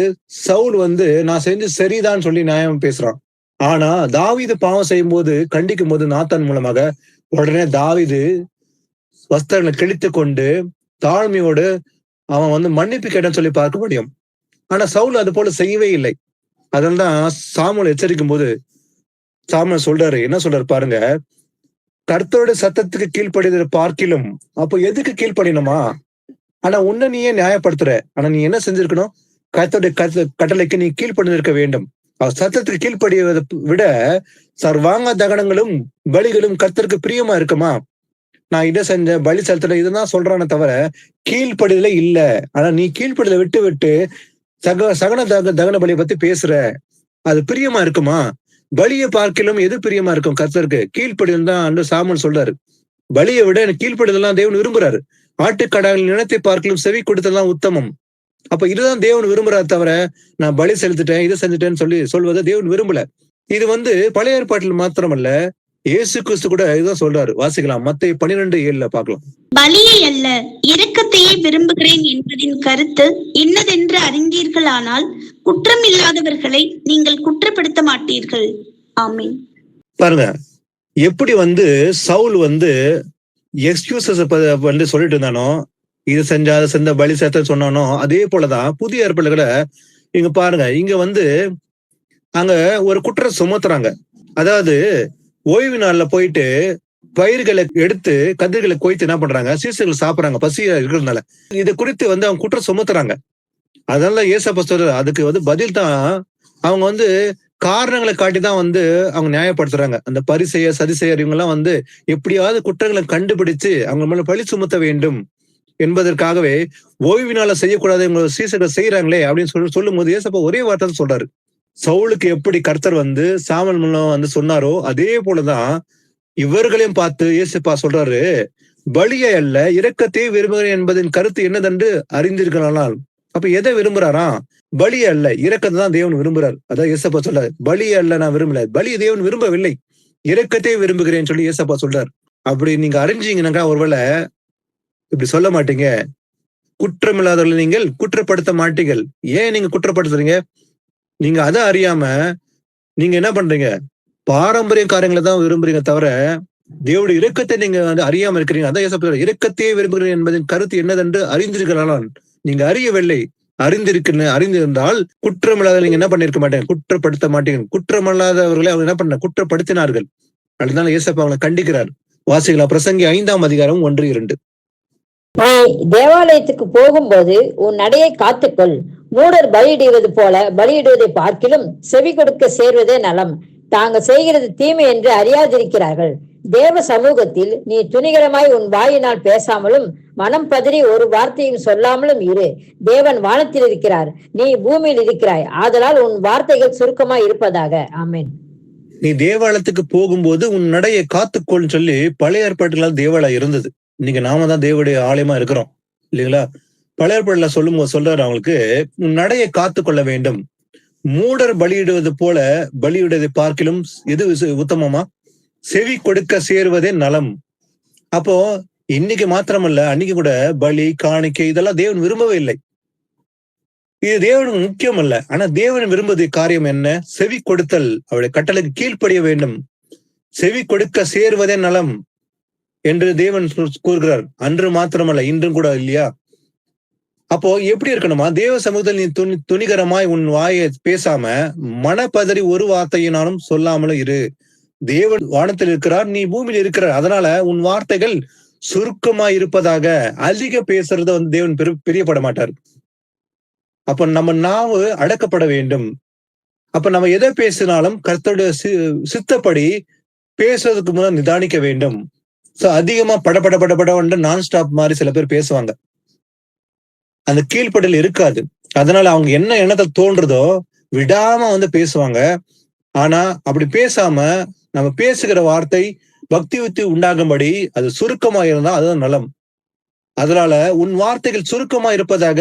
[SPEAKER 1] சவுல் வந்து நான் செஞ்சு சரிதான் சொல்லி நியாயம் பேசுறான். ஆனா தாவீது பாவம் செய்யும் போது கண்டிக்கும் போது நாத்தான் மூலமாக உடனே தாவீது வஸ்திரங்களை கிழித்து கொண்டு தாழ்மையோடு அவன் வந்து மன்னிப்பு கேட்டன்னு சொல்லி பார்க்க முடியும். ஆனா சவுல் அது போல செய்யவே இல்லை. அதனால்தான் சாமுவேல் எச்சரிக்கும் போது சாமுவேல் சொல்றாரு, என்ன சொல்றாரு பாருங்க, கர்த்தருடைய சத்தத்துக்கு கீழ்ப்படிதல் பார்க்கிலும். அப்போ எதுக்கு கீழ்ப்படினுமா? ஆனா உன்னை நீயே நியாயப்படுத்துற. ஆனா நீ என்ன செஞ்சிருக்கணும்? கர்த்தருடைய கட்டளைக்கு நீ கீழ்ப்படிந்திருக்க வேண்டும். அவர் சத்தத்துக்கு கீழ்ப்படிவதை விட சர்வாங்க தகனங்களும் பலிகளும் கர்த்தருக்கு பிரியமா இருக்குமா? நான் இதை செஞ்சேன், பலி செலுத்துற இதுதான் சொல்றானே தவிர கீழ்ப்படிதல இல்ல. ஆனா நீ கீழ்ப்படிதலை விட்டு சகன தகன பலியை பத்தி பேசுற, அது பிரியமா இருக்குமா? பலியை பார்க்கலும் எது பிரியமா இருக்கும் கர்த்தருக்கு? கீழ்ப்படிதல் தான் சாமுவேல் சொல்றாரு. பலியை விட கீழ்ப்படிதெல்லாம் தேவன் விரும்புறாரு. ஆட்டுக்கடாவின் நிலத்தை பார்க்கலும் செவி கொடுத்ததான் உத்தமம். அப்ப இதுதான் தேவன் விரும்புறாரு தவிர நான் பலி செலுத்திட்டேன், இதை செஞ்சுட்டேன்னு சொல்வதை தேவன் விரும்பல. இது பழைய ஏற்பாட்டில் மாத்திரமல்ல, இயேசு கிறிஸ்து கூட இதுதான் சொல்றாரு. வாசிக்கலாம், மத்தேயு 12:7 பார்க்கலாம்.
[SPEAKER 3] பலியை அல்ல இரக்கத்தையே விரும்புகிறேன் என்பதின் கருத்து இன்னதென்று அறிந்தீர்களானால் குற்றம் இல்லாதவர்களை நீங்கள் குற்றப்படுத்த மாட்டீர்கள். ஆமென்.
[SPEAKER 1] பாருங்க, எப்படி சவுல் எக்ஸ்கியூசஸ் சொல்லிட்டு இருந்தானோ, இது செஞ்சா அதை செஞ்ச பலி சேர்த்த சொன்னானோ, அதே போலதான் புதிய ஏற்பாடுல கூட இங்க பாருங்க, இங்க அங்க ஒரு குற்றம் சுமத்துறாங்க. அதாவது ஓய்வு நாள்ல போயிட்டு பயிர்களை எடுத்து கதிர்களை கொய்த்து என்ன பண்றாங்க, சீசர்கள் சாப்பிடுறாங்க பசியா இருக்கிறதுனால. இது குறித்து அவங்க குற்றம் சுமத்துறாங்க. அதனால ஏசப்பா சொல்ற அதுக்கு பதில் தான் அவங்க காரணங்களை காட்டிதான் அவங்க நியாயப்படுத்துறாங்க. அந்த பரிசெயர் சதிசெயர் இவங்க எல்லாம் எப்படியாவது குற்றங்களை கண்டுபிடிச்சு அவங்க மேல பழி சுமத்த வேண்டும் என்பதற்காகவே ஓய்வினால செய்யக்கூடாது இவங்க சீசர்கள் செய்யறாங்களே அப்படின்னு சொல்லும் போது ஏசப்பா ஒரே வார்த்தை சொல்றாரு. சவுலுக்கு எப்படி கர்த்தர் சாமுவேல் மூலம் சொன்னாரோ அதே போலதான் இவர்களையும் பார்த்து ஏசப்பா சொல்றாரு, பலியை அல்ல இரக்கத்தையே விரும்புகிறேன் என்பதின் கருத்து என்னதென்று அறிந்திருக்கலாம். அப்ப எதை விரும்புறாராம்? பலியை அல்ல இரக்கத்தை தான் தேவன் விரும்புறாரு. அதான் ஏசப்பா சொல்றாரு, பலியை அல்ல நான் விரும்பல, பலி தேவன் விரும்பவில்லை, இரக்கத்தையே விரும்புகிறேன்னு சொல்லி ஏசப்பா சொல்றாரு. அப்படி நீங்க அறிஞ்சீங்கன்னாக்கா ஒருவேளை இப்படி சொல்ல மாட்டீங்க. குற்றமில்லாதவர்களை நீங்கள் குற்றப்படுத்த மாட்டீர்கள். ஏன் நீங்க குற்றப்படுத்துறீங்க? நீங்க அதை அறியாம நீங்க என்ன பண்றீங்க? பாரம்பரிய காரியங்களை தான் விரும்புறீங்க தவிர தேவனுடைய இரக்கத்தை நீங்க அறியாம இருக்கிறீங்க. அதான் ஏசப்பா இரக்கத்தையே விரும்புகிறேன் என்பதின் கருத்து என்னதென்று அறிந்திருக்கலாம். நீங்க அறியவில்லை. அறிந்திருந்தால் குற்றமில்லாத நீங்க என்ன பண்ணிருக்க மாட்டேங்க, குற்றப்படுத்த மாட்டீங்க. குற்றமில்லாதவர்களை அவங்க என்ன பண்ண குற்றப்படுத்தினார்கள். அதனால ஏசப்பா அவங்களை கண்டிக்கிறார். வாசிகளா, பிரசங்கி 5:1-2.
[SPEAKER 4] நீ தேவாலயத்துக்கு போகும்போது உன் நடையை காத்துக்கொள். மூடர் பலியிடுவது போல பலியிடுவதை பார்க்கிலும் செவி கொடுக்க சேர்வதே நலம். தாங்கள் செய்கிறது தீமை என்று அறியாதிருக்கிறார்கள். தேவ சமூகத்தில் நீ துணிகரமாய் உன் வாயினால் பேசாமலும் மனம் பதறி ஒரு வார்த்தையும் சொல்லாமலும் இரு. தேவன் வானத்தில் இருக்கிறார், நீ பூமியில் இருக்கிறாய். ஆதலால் உன் வார்த்தைகள் சுருக்கமாய் இருப்பதாக. ஆமென்.
[SPEAKER 1] நீ தேவாலயத்துக்கு போகும்போது உன் நடையை காத்துக்கொள்னு சொல்லி பழைய ஏற்பாட்டுல தேவாலயம் இருந்தது. இன்னைக்கு நாம தான் தேவனுடைய ஆலயமா இருக்கிறோம் இல்லைங்களா? பழைய ஏற்பாடுல சொல்றாரு அவங்களுக்கு, உன் நடையை காத்து கொள்ள வேண்டும். மூடர் பலியிடுவது போல பலியிடுவதை பார்க்கிலும் எது உத்தமமா? செவி கொடுக்க சேருவதே நலம். அப்போ இன்னைக்கு மாத்திரமல்ல, அன்னைக்கு கூட பலி காணிக்கை இதெல்லாம் தேவன் விரும்பவே இல்லை. இது தேவனுக்கு முக்கியம் அல்ல. ஆனா தேவன் விரும்புவது காரியம் என்ன? செவி கொடுத்தல், அவருடைய கட்டளைக்கு கீழ்ப்படிய வேண்டும். செவி கொடுக்க சேருவதே நலம் என்று தேவன் கூறுகிறார். அன்று மாத்திரமல்ல, இன்றும் கூட இல்லையா? அப்போ எப்படி இருக்கணுமா? தேவ சமூகத்தில் நீ துணிகரமாய் உன் வாயை பேசாம மனப்பதறி ஒரு வார்த்தையினாலும் சொல்லாமலும் இரு. தேவன் வானத்தில் இருக்கிறார், நீ பூமியில் இருக்கிறார். அதனால உன் வார்த்தைகள் சுருக்கமாய் இருப்பதாக. அதிக பேசுறத தேவன் பிரியப்பட மாட்டார். அப்ப நம்ம நாவு அடக்கப்பட வேண்டும். அப்ப நம்ம எதை பேசினாலும் கர்த்தருடைய சித்தப்படி பேசுறதுக்கு முதல் நிதானிக்க வேண்டும். சோ அதிகமா படபட நான் ஸ்டாப் மாதிரி சில பேர் பேசுவாங்க. அந்த கீழ்ப்படிதல் இருக்காது. அதனால அவங்க என்ன எண்ணத்தை தோன்றதோ விடாம பேசுவாங்க. ஆனா அப்படி பேசாம நம்ம பேசுகிற வார்த்தை பக்தி வித்து உண்டாகும்படி அது சுருக்கமா இருந்தா அதுதான் நலம். அதனால உன் வார்த்தைகள் சுருக்கமா இருப்பதாக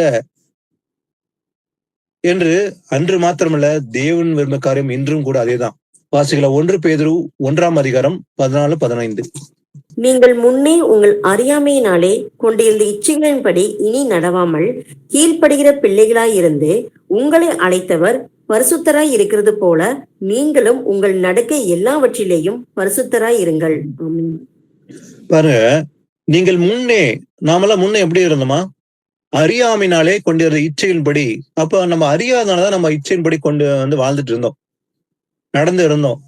[SPEAKER 1] என்று அன்று மாத்திரமல்ல, தேவன் விரும்ப காரியம் இன்றும் கூட அதேதான். வாசிகளா, 1 பேதுரு 1:14-15.
[SPEAKER 2] நீங்கள் முன்னே உங்கள் அறியாமையினாலே கொண்டிருந்த இச்சைகளின்படி இனி நடவாமல் கீழ்ப்படுகிற பிள்ளைகளாயிருந்து உங்களை அழைத்தவர் பரிசுத்தராய் இருக்கிறது போல நீங்களும் உங்கள் நடக்கை எல்லாவற்றிலேயும் பரிசுத்தராய் இருங்கள்.
[SPEAKER 1] பாருங்க, நீங்கள் முன்னே, நாமெல்லாம் முன்னே எப்படி இருந்தோமா? அறியாமையினாலே கொண்டிருந்த இச்சையின்படி. அப்ப நம்ம அறியாதனாலதான் நம்ம இச்சையின்படி கொண்டு வாழ்ந்துட்டு இருந்தோம், நடந்து இருந்தோம்.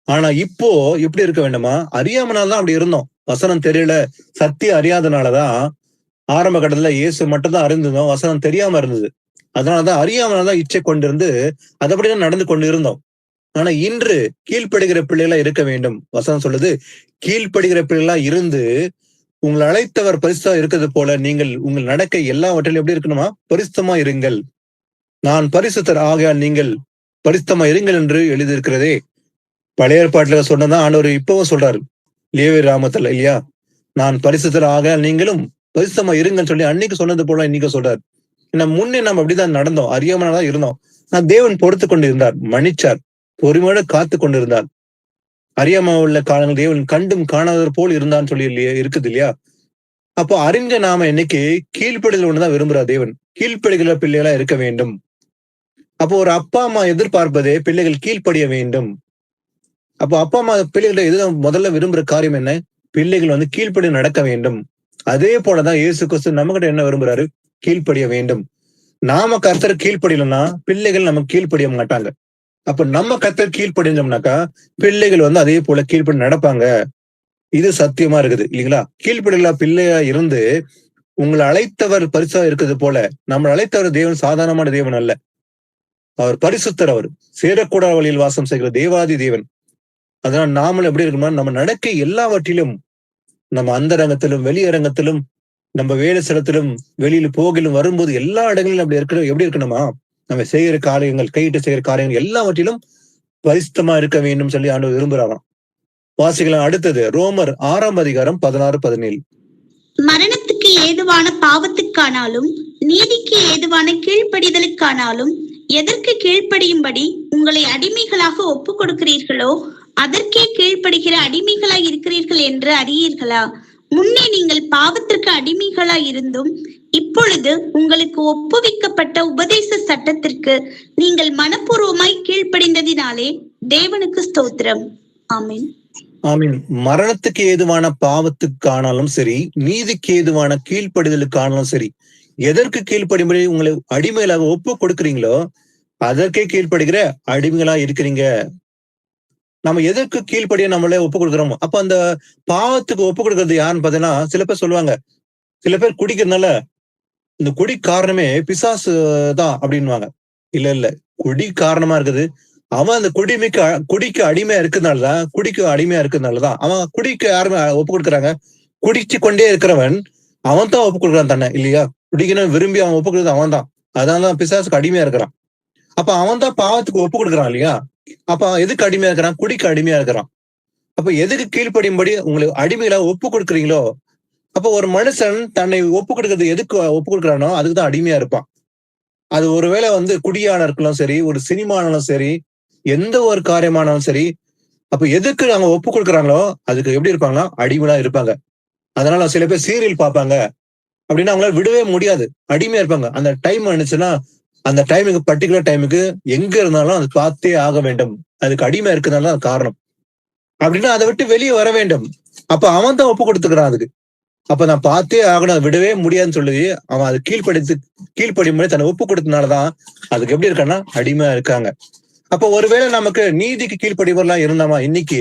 [SPEAKER 1] ஆனா இப்போ எப்படி இருக்க வேண்டுமா? அறியாமனால்தான் அப்படி இருந்தோம். வசனம் தெரியல, சத்தியம் அறியாதனாலதான் ஆரம்ப கட்டத்துல இயேசு மட்டும் தான் அறிந்திருந்தோம், வசனம் தெரியாம இருந்தது. அதனாலதான் அறியாமனால்தான் இச்சை கொண்டிருந்து அதப்படிதான் நடந்து கொண்டு இருந்தோம். ஆனா இன்று கீழ்ப்படுகிற பிள்ளைகளா இருக்க வேண்டும். வசனம் சொல்லுது, கீழ்ப்படுகிற பிள்ளைகளா இருந்து உங்களை அழைத்தவர் பரிசுத்தமா இருக்கிறது போல நீங்கள் உங்கள் நடக்கை எல்லாவற்றிலும் எப்படி இருக்கணுமா? பரிசுத்தமா இருங்கள். நான் பரிசுத்தர் ஆகையால் நீங்கள் பரிசுத்தமா இருங்கள் என்று எழுதியிருக்கிறதே. பழைய ஏற்பாட்டுல சொன்னதான் ஆண்டவர் இப்பவும் சொல்றாரு லேவி ராமத்துல இல்லையா? நான் பரிசுத்தர் ஆகையால் நீங்களும் பரிசுத்தமா இருங்கன்னு சொல்லி அன்னைக்கு சொன்னது போல இன்னைக்கு சொல்றாரு. ஏன்னா முன்னே நம்ம அப்படிதான் நடந்தோம், அறியாமதான் இருந்தோம். நான் தேவன் பொறுத்து கொண்டு இருந்தார், மன்னிச்சார், பொறுமையோட காத்து கொண்டு இருந்தார். அறியாம உள்ள காலங்கள் தேவன் கண்டும் காணாதவர் போல் இருந்தான்னு சொல்லி இல்லையா இருக்குது இல்லையா? அப்போ அறிஞ்ச நாம இன்னைக்கு கீழ்ப்படிதல் ஒண்ணுதான் விரும்புறார் தேவன். கீழ்ப்படிகிற பிள்ளைகளா இருக்க வேண்டும். அப்போ ஒரு அப்பா அம்மா எதிர்பார்ப்பதே பிள்ளைகள் கீழ்ப்படிய வேண்டும். அப்போ அப்பா அம்மா பிள்ளைகளை எதுதான் முதல்ல விரும்புற காரியம் என்ன? பிள்ளைகள் கீழ்ப்படி நடக்க வேண்டும். அதே போலதான் இயேசு கிறிஸ்து நம்ம கிட்ட என்ன விரும்புறாரு? கீழ்ப்படிய வேண்டும். நாம கர்த்தர் கீழ்ப்படியலன்னா பிள்ளைகள் நமக்கு கீழ்ப்படிய மாட்டாங்க. அப்ப நம்ம கர்த்தர் கீழ்ப்படிஞ்சோம்னாக்கா பிள்ளைகள் அதே போல கீழ்ப்படி நடப்பாங்க. இது சத்தியமா இருக்குது இல்லைங்களா? கீழ்ப்படிகளா பிள்ளையா இருந்து உங்களை அழைத்தவர் பரிசா இருக்கிறது போல, நம்மளை அழைத்தவர் தேவன் சாதாரணமான தேவன் அல்ல. அவர் பரிசுத்தர். அவர் சேரக்கூடாத வழியில் வாசம் செய்கிற தேவாதி தேவன். அதனால நாமளும் எப்படி இருக்கணும்னா நம்ம நடக்கை எல்லாவற்றிலும், நம்ம அந்தரங்கத்திலும் வெளியரங்கத்திலும், நம்ம வேலை ஸ்தலத்திலும் வெளியில போகிலும் வரும்போது எல்லா இடங்களிலும் அப்படி எப்படி இருக்கணுமா? நம்ம செய்கிற காரியங்கள், கையிட்டு செய்கிற காரியங்கள் எல்லாவற்றிலும் பரிசுத்தமா இருக்க வேண்டும் சொல்லி ஆண்டவர் விரும்புறாராம். வாசிக்கலாம். அடுத்தது ரோமர் 6ஆம் அதிகாரம் 16-17.
[SPEAKER 3] மரணத்துக்கு ஏதுவான பாவத்துக்கானாலும் நீதிக்கு ஏதுவான கீழ்ப்படிதலுக்கானாலும் எதற்கு கீழ்ப்படியும்படி உங்களை அடிமைகளாக ஒப்பு கொடுக்கிறீர்களோ அதற்கே கீழ்ப்படுகிற அடிமைகளாய் இருக்கிறீர்கள் என்று அறியீர்களா? முன்னே நீங்கள் பாவத்திற்கு அடிமைகளாய் இருந்தும் இப்பொழுது உங்களுக்கு ஒப்புவிக்கப்பட்ட உபதேச சட்டத்திற்கு நீங்கள் மனப்பூர்வமாய் கீழ்ப்படிந்ததினாலே தேவனுக்கு ஸ்தோத்திரம். ஆமீன்.
[SPEAKER 1] ஆமீன். மரணத்துக்கு ஏதுவான பாவத்துக்கானாலும் சரி, நீதிக்கு ஏதுவான கீழ்ப்படிதலுக்கானாலும் சரி, எதற்கு கீழ்ப்படியும்படி உங்களை அடிமைகளாக ஒப்பு கொடுக்குறீங்களோ அதற்கே கீழ்ப்படுகிற அடிமைகளா இருக்கிறீங்க. நம்ம எதற்கு கீழ்ப்படிய நம்மளே ஒப்பு கொடுக்குறோமோ அப்ப அந்த பாவத்துக்கு ஒப்பு கொடுக்கறது யாருன்னு பாத்தீங்கன்னா, சில பேர் சொல்லுவாங்க, சில பேர் குடிக்கிறதுனால இந்த குடி காரணமே பிசாசு தான் அப்படின்வாங்க. இல்ல, குடி காரணமா இருக்குது அவன் அந்த குடிக்கு அடிமையா இருக்கிறதுனாலதான், அவன் குடிக்கு யாருமே ஒப்பு கொடுக்குறாங்க. குடிச்சு கொண்டே இருக்கிறவன் அவன் தான் ஒப்பு கொடுக்குறான் தானே இல்லையா? குடிக்கணும் விரும்பி அவன் ஒப்பு கொடுக்குறது அவன் தான். அதனாலதான் பிசாசுக்கு அடிமையா இருக்கிறான். அப்ப அவன் தான் பாவத்துக்கு ஒப்பு கொடுக்குறான் இல்லையா? அப்ப எதுக்கு அடிமையா இருக்கிறான்? குடிக்கு அடிமையா இருக்கிறான். அப்ப எதுக்கு கீழ்ப்படியும்படி உங்களுக்கு அடிமைகளா ஒப்பு கொடுக்குறீங்களோ, அப்ப ஒரு மனுஷன் தன்னை ஒப்பு கொடுக்கறது எதுக்கு ஒப்பு கொடுக்குறானோ அதுக்குதான் அடிமையா இருப்பான். அது ஒருவேளை குடியான இருக்கலாம் சரி, ஒரு சினிமானாலும் சரி, எந்த ஒரு காரியமானாலும் சரி, அப்ப எதுக்கு அவங்க ஒப்பு கொடுக்குறாங்களோ அதுக்கு எப்படி இருப்பாங்கன்னா அடிமையா இருப்பாங்க. அதனால சில பேர் சீரியல் பார்ப்பாங்க அப்படின்னா அவங்களால விடவே முடியாது, அடிமையா இருப்பாங்க. அந்த டைம் வந்துச்சுன்னா அந்த டைமுக்கு, பர்டிகுலர் டைமுக்கு எங்க இருந்தாலும் அது பார்த்தே ஆக வேண்டும். அதுக்கு அடிமை இருக்கிறதுனால அது காரணம். அப்படின்னா அதை விட்டு வெளியே வர வேண்டும். அப்ப அவன் தான் ஒப்பு கொடுத்துக்கிறான் அதுக்கு. அப்ப நான் பார்த்தே ஆகணும், அதை விடவே முடியாதுன்னு சொல்லி அவன் அது கீழ்ப்படியும்படி தன்னை ஒப்பு கொடுத்தனாலதான் அதுக்கு எப்படி இருக்கான்னா அடிமையா இருக்காங்க. அப்ப ஒருவேளை நமக்கு நீதிக்கு கீழ்ப்படிவெல்லாம் இருந்தோமா இன்னைக்கு,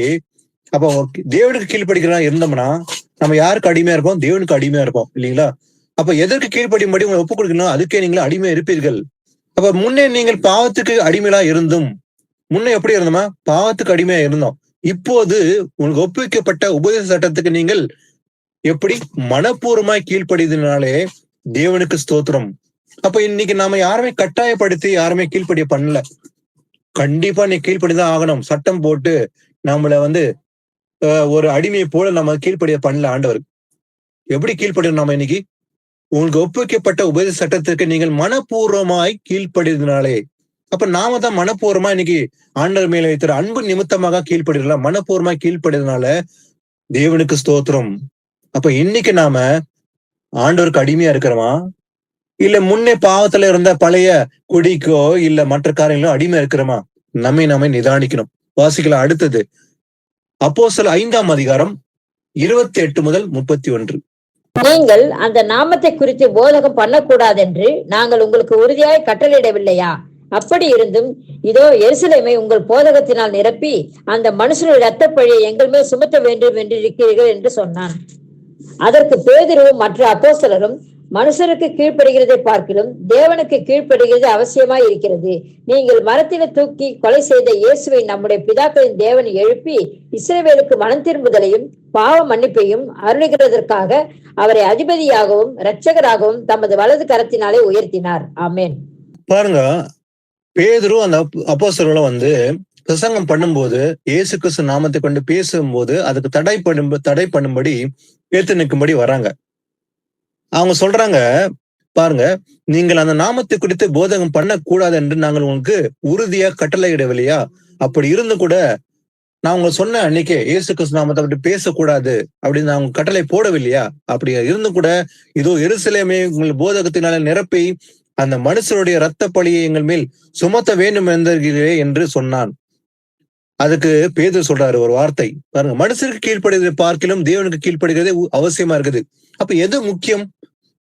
[SPEAKER 1] அப்போ தேவனுக்கு கீழ்ப்படிக்கிறா இருந்தோம்னா நம்ம யாருக்கு அடிமையா இருப்போம்? தேவனுக்கு அடிமையா இருப்போம் இல்லைங்களா? அப்ப எதற்கு கீழ்ப்படியும்படி உங்களை ஒப்பு கொடுக்கணும்? அதுக்கே நீங்களும் அடிமையா இருப்பீர்கள். அப்ப முன்னே நீங்கள் பாவத்துக்கு அடிமையா இருந்தும், முன்னே எப்படி இருந்தோமா? பாவத்துக்கு அடிமையா இருந்தோம். இப்போது உங்களுக்கு ஒப்புவிக்கப்பட்ட உபதேச சட்டத்துக்கு நீங்கள் எப்படி மனப்பூர்வமாய் கீழ்ப்படியதுனாலே தேவனுக்கு ஸ்தோத்திரம். அப்ப இன்னைக்கு நாம யாருமே கட்டாயப்படுத்தி யாருமே கீழ்ப்படிய பண்ணல. கண்டிப்பா நீ கீழ்ப்படிதான் ஆகணும். சட்டம் போட்டு நம்மள ஒரு அடிமையை போல நம்ம கீழ்ப்படிய பண்ணல ஆண்டவர். எப்படி கீழ்ப்படியணும்? நாம இன்னைக்கு உங்களுக்கு ஒப்புவிக்கப்பட்ட உபதேச சட்டத்திற்கு நீங்கள் மனப்பூர்வமாய் கீழ்ப்படியதுனாலே, அப்ப நாம தான் மனப்பூர்வமா இன்னைக்கு ஆண்டவர் மேல வைத்திர அன்பு நிமித்தமாக கீழ்ப்படிடலாம். மனப்பூர்வமாய் கீழ்ப்படியதுனால தேவனுக்கு ஸ்தோத்திரம். அப்ப இன்னைக்கு நாம ஆண்டவருக்கு அடிமையா இருக்கிறோமா, இல்ல முன்னே பாவத்துல இருந்த பழைய குடிக்கோ இல்ல மற்ற காரியங்களோ அடிமையா இருக்கிறோமா? நம்மை நிதானிக்கணும். வாசிக்கலாம். அடுத்தது அப்போஸ்தலர் 5ஆம் அதிகாரம் 28-31.
[SPEAKER 4] நீங்கள் அந்த நாமத்தை குறித்து போதகம் பண்ணக்கூடாது என்று நாங்கள் உங்களுக்கு உறுதியாய் கட்டளையிடவில்லையா? அப்படி இருந்தும் இதோ எருசலேமை உங்கள் போதகத்தினால் நிரப்பி அந்த மனுஷனுடைய இரத்த பழியை எங்கள் மேல் சுமத்த வேண்டும் என்று இருக்கிறீர்கள் என்று சொன்னான். அதற்கு பேதுருவும் மற்ற அப்போஸ்தலரும், மனுஷருக்கு கீழ்ப்படுகிறதை பார்க்கிலும் தேவனுக்கு கீழ்ப்படுகிறது அவசியமாய் இருக்கிறது. நீங்கள் மரத்தில தூக்கி கொலை செய்த இயேசுவை நம்முடைய பிதாக்களின் தேவன் எழுப்பி இஸ்ரவேலுக்கு மனம் திரும்புதலையும் பாவ மன்னிப்பையும் அருளுகிறதற்காக அவரை அதிபதியாகவும் இரட்சகராகவும் தமது வலது கரத்தினாலே உயர்த்தினார். ஆமென்.
[SPEAKER 1] பாருங்க, பேதுரு அந்த அப்போஸ்தலர்கள் வந்து பிரசங்கம் பண்ணும்போது இயேசு கிறிஸ்து நாமத்தை கொண்டு பேசும்போது அதுக்கு தடை பண்ணும்படி ஏத்து நிற்கும்படி வராங்க. அவங்க சொல்றாங்க, பாருங்க, நீங்கள் அந்த நாமத்தை குறித்து போதகம் பண்ணக்கூடாது என்று நாங்கள் உங்களுக்கு உறுதியா கட்டளையிடவில்லையா? அப்படி இருந்து கூட நான் உங்க சொன்ன அன்னைக்கே இயேசு கிறிஸ்து நாமத்தை பற்றி பேசக்கூடாது அப்படின்னு நான் உங்க கட்டளை போடவில்லையா? அப்படி இருந்து கூட இதோ எருசலேமே உங்கள் போதகத்தினால நிரப்பி அந்த மனுஷருடைய இரத்த பழியை எங்கள் மேல் சுமத்த வேண்டும் என்று சொன்னான். அதுக்கு பேதுரு சொல்றாரு ஒரு வார்த்தை, பாருங்க, மனுஷருக்கு கீழ்ப்படுகிறதை பார்க்கிலும் தேவனுக்கு கீழ்ப்படுகிறதே அவசியமா இருக்குது. அப்ப எது முக்கியம்?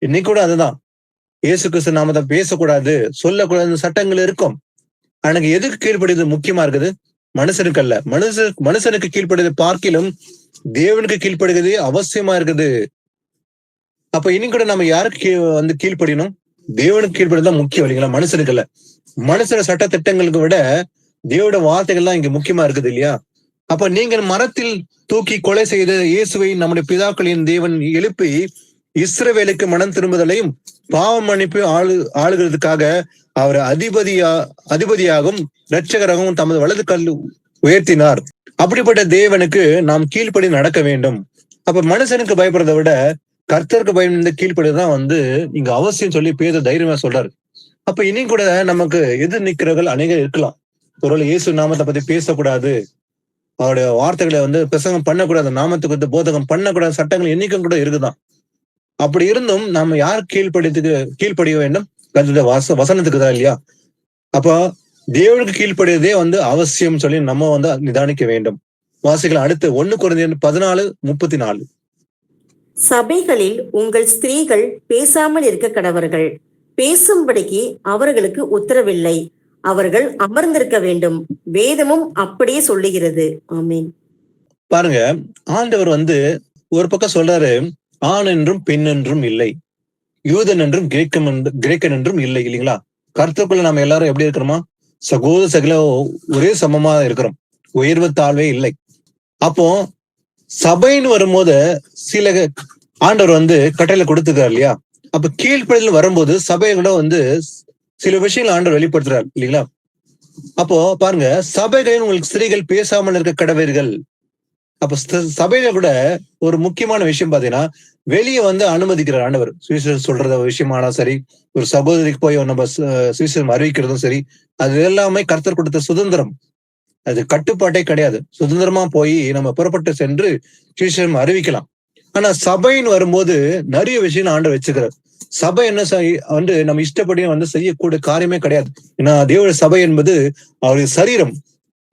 [SPEAKER 1] இன்னைக்கு கூட அதுதான், இயேசு கிறிஸ்து நாமத்தை பேசக்கூடாது, சொல்லக்கூடாது சட்டங்கள் இருக்கும். எனக்கு எதுக்கு கீழ்ப்படுகிறது முக்கியமா இருக்குது? மனுஷனுக்கு அல்ல. மனுஷனுக்கு கீழ்ப்படுகிறதை பார்க்கிலும் தேவனுக்கு கீழ்ப்படுகிறதே அவசியமா இருக்குது. அப்ப இனி கூட நம்ம யாருக்கு வந்து கீழ்ப்படியணும்? தேவனுக்கு கீழ்ப்படுறதுதான் முக்கியம் இல்லைங்களா? மனுஷனுக்கு அல்ல. மனுஷன சட்ட திட்டங்களுக்கு விட தேவோட வார்த்தைகள் தான் இங்க முக்கியமா இருக்குது இல்லையா? அப்ப நீங்கள் மரத்தில் தூக்கி கொலை செய்த இயேசுவை நம்முடைய பிதாக்களின் தேவன் எழுப்பி இஸ்ரவேலுக்கு மனம் திரும்புதலையும் பாவ மன்னிப்பு ஆளுகிறதுக்காக அவர் அதிபதியாகவும் இரட்சகராகவும் தமது வலது கல் உயர்த்தினார். அப்படிப்பட்ட தேவனுக்கு நாம் கீழ்ப்படி நடக்க வேண்டும். அப்ப மனுஷனுக்கு பயப்படுறதை விட கர்த்தருக்கு பயந்த கீழ்ப்படிதான் வந்து இங்க அவசியம் சொல்லி பேதுரு தைரியமா சொல்றாரு. அப்ப இனி கூட நமக்கு எதிர் நிக்கிறவர்கள் அநேகம் இருக்கலாம். ஒருவேளை இயேசு நாமத்தை பத்தி பேசக்கூடாது, அவருடைய வார்த்தைகளை வந்து பிரசங்கம் பண்ணக்கூடாது, நாமத்துக்கு வந்து போதகம் பண்ணக்கூடாது சட்டங்கள் என்னைக்கும் கூட இருக்குதான். அப்படி இருந்தும் நம்ம யார் கீழ்ப்படிய வேண்டும்? வசனத்துக்கு தான் இல்லையா? அப்ப தேவனுக்கு கீழ்ப்படியதே வந்து அவசியம் சொல்லி நம்ம வந்து நிதானிக்க வேண்டும். வாசிக்கலாம். அடுத்து 1 கொரிந்தியர் 14:34.
[SPEAKER 2] சபைகளில் உங்கள் ஸ்திரீகள் பேசாமல் இருக்க கடவர்கள், பேசும்படிக்கு அவர்களுக்கு உத்தரவில்லை, அவர்கள் அமர்ந்திருக்க வேண்டும், வேதமும் அப்படியே சொல்லுகிறது. ஆமீன்.
[SPEAKER 1] பாருங்க, ஆண்டவர் வந்து ஒரு பக்கம் சொல்றாரு, ஆண் என்றும் பெண் என்றும் இல்லை, யூதன் என்றும் கிரேக்கன் என்றும் இல்லை இல்லைங்களா? கர்த்தருக்குள்ள நம்ம எல்லாரும் எப்படி இருக்கிறோமா? சகோதர சகல ஒரே சமமா இருக்கிறோம், உயர்வு தாழ்வே இல்லை. அப்போ சபைன்னு வரும்போது சில ஆண்டவர் வந்து கட்டளை கொடுத்துக்கிறார் இல்லையா? அப்ப கீழ்ப்படிதல் வரும்போது சபையோட வந்து சில விஷயங்கள் ஆண்டவர் வெளிப்படுத்துறாரு இல்லைங்களா? அப்போ பாருங்க, சபைகளில் உங்களுக்கு ஸ்திரீகள் பேசாமல் இருக்க கடவீர்கள். அப்ப சபையில கூட ஒரு முக்கியமான விஷயம் பாத்தீங்கன்னா, வெளியே வந்து அனுமதிக்கிறார் ஆண்டவர். சுவிசேஷம் சொல்றத விஷயமானா சரி, ஒரு சகோதரிக்கு போய் நம்ம சுவிசேஷம் அறிவிக்கிறதும் சரி, அது எல்லாமே கர்த்தர் கொடுத்த சுதந்திரம். அது கட்டுப்பாட்டே கிடையாது. சுதந்திரமா போய் நம்ம புறப்பட்டு சென்று சுவிசேஷம் அறிவிக்கலாம். ஆனா சபைன்னு வரும்போது நிறைய விஷயம் ஆண்டவர் வச்சுக்கிறார். சபை என்ன வந்து நம்ம இஷ்டப்படியும் வந்து செய்யக்கூடிய காரியமே கிடையாது. ஏன்னா தேவ சபை என்பது அவருடைய சரீரம்.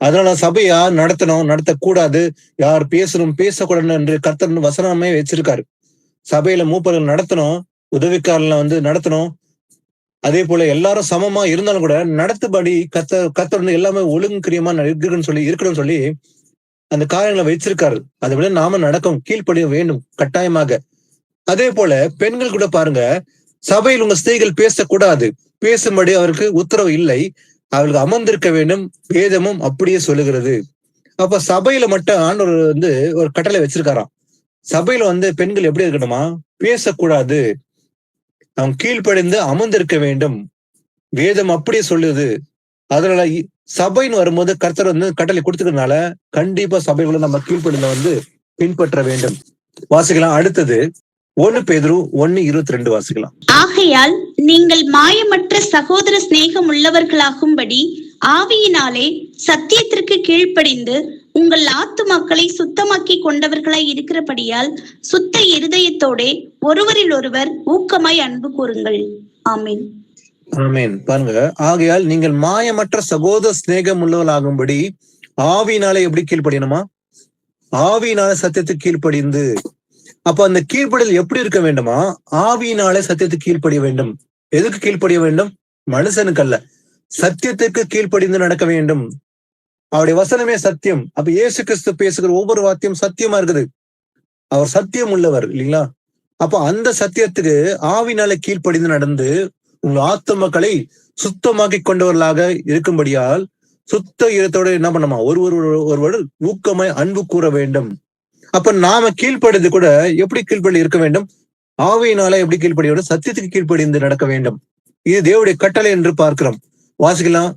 [SPEAKER 1] அதனால சபை யார் நடத்தணும், நடத்தக்கூடாது, யார் பேசணும், பேசக்கூடாது என்று கர்த்தர் வசனமே வச்சிருக்காரு. சபையில மூப்பர்கள் நடத்தணும், உதவிக்காரர்ல வந்து நடத்தணும். அதே போல எல்லாரும் சமமா இருந்தாலும் கூட நடத்துபடி கர்த்தர் வந்து எல்லாமே ஒழுங்கிரியமா இருக்கணும்னு சொல்லி அந்த காரியங்களை வச்சிருக்காரு. அதை விட நாம நடக்கும், கீழ்ப்படிய வேண்டும் கட்டாயமாக. அதே போல பெண்கள் கூட பாருங்க, சபையில் உங்க ஸ்திரீகள் பேசக்கூடாது, பேசும்படி அவருக்கு உத்தரவு இல்லை, அவர்களுக்கு அமர்ந்திருக்க வேண்டும், வேதமும் அப்படியே சொல்லுகிறது. அப்ப சபையில மட்டும் ஆண்டவர் வந்து ஒரு கட்டளை வச்சிருக்காராம். சபையில வந்து பெண்கள் எப்படி இருக்கணுமா? பேசக்கூடாது, அவங்க கீழ்ப்படிந்து அமர்ந்திருக்க வேண்டும், வேதம் அப்படியே சொல்லுது. அதனால சபைன்னு வரும்போது கர்த்தர் வந்து கட்டளை கொடுத்துக்கிறதுனால கண்டிப்பா சபைகளை நம்ம கீழ்ப்படிந்த வந்து பின்பற்ற வேண்டும். வாசிக்கலாம். அடுத்தது 1 பேதுரு 1:22 வாசிக்கலாம்.
[SPEAKER 3] ஆகையால் நீங்கள் மாயமற்ற சகோதர சிநேகம் உள்ளவர்களாகும்படி ஆவியினாலே சத்தியத்திற்கு கீழ்ப்படிந்து உங்கள் ஆத்துமாக்களை சுத்தமாக்கி கொண்டவர்களாய் இருக்கிறபடியால் சுத்த இருதயத்தோட ஒருவரில் ஒருவர் ஊக்கமாய் அன்பு கூறுங்கள். ஆமீன்.
[SPEAKER 1] ஆமீன். பாருங்க, ஆகையால் நீங்கள் மாயமற்ற சகோதர சிநேகம் உள்ளவர்களாகும்படி ஆவியினாலே எப்படி கீழ்ப்படியணுமா? ஆவியினால சத்தியத்துக்கு கீழ்ப்படிந்து. அப்ப அந்த கீழ்ப்படிதல் எப்படி இருக்க வேண்டுமா? ஆவியினாலே சத்தியத்துக்கு கீழ்ப்படிய வேண்டும். எதுக்கு கீழ்ப்படிய வேண்டும்? மனுஷனுக்கு அல்ல, சத்தியத்துக்கு கீழ்ப்படிந்து நடக்க வேண்டும். அவருடைய வசனமே சத்தியம். அப்ப இயேசு கிறிஸ்து பேசுகிற ஒவ்வொரு வார்த்தையும் சத்தியமா இருக்குது. அவர் சத்தியம் உள்ளவர் இல்லைங்களா? அப்ப அந்த சத்தியத்துக்கு ஆவினால கீழ்ப்படிந்து நடந்து உங்கள் ஆத்துமக்களை சுத்தமாக்கி கொண்டவர்களாக இருக்கும்படியால் சுத்த இதயத்தோட என்ன பண்ணுமா? ஒருவர் ஊக்கமாய் அன்பு கூற வேண்டும். அப்ப நாம கீழ்ப்படிந்து கூட எப்படி கீழ்ப்படி இருக்க வேண்டும்? ஆவியினால எப்படி கீழ்ப்படிய வேண்டும்? சத்தியத்துக்கு கீழ்ப்படிந்து நடக்க வேண்டும். இது தேவனுடைய கட்டளை என்று பார்க்கிறோம். வாசிக்கலாம்.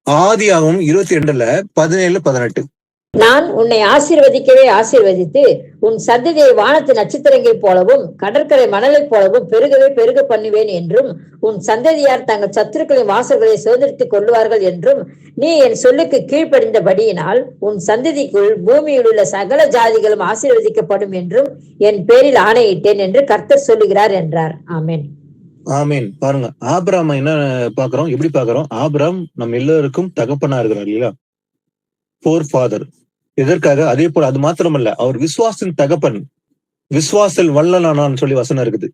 [SPEAKER 1] ஆதியாகமம் 22:17-18.
[SPEAKER 4] நான் உன்னை ஆசீர்வதிக்கவே ஆசீர்வதித்து உன் சந்ததியை வானத்து நட்சத்திரங்கள் போலவும் கடற்கரை மணலைப் போலவும் பெருகவே பெருக பண்ணுவேன் என்றும் உன் சந்ததியார் தங்கள் சத்துருக்களின் வாசல்களை சுதந்திரித்துக் கொள்வார்கள் என்றும் நீ என் சொல்லுக்கு கீழ்ப்படிந்தபடியினால் உன் சந்ததிக்குள் பூமியில் உள்ள சகல ஜாதிகளும் ஆசீர்வதிக்கப்படும் என்றும் என் பேரில் ஆணையிட்டேன் என்று கர்த்தர் சொல்லுகிறார் என்றார். ஆமென்.
[SPEAKER 1] ஆமீன். பாருங்க, ஆபிரகாம் என்ன பாக்குறோம், எப்படி பாக்குறோம்? ஆபிரகாம் நம்ம எல்லாருக்கும் தகப்பனா இருக்கிறார் இல்லையா? Four father. எதற்காக? அதே போல அது மாத்திரமல்ல, அவர் விசுவாசின் தகப்பன், விசுவாசல் வல்லலானான்னு சொல்லி வசனம் இருக்குது.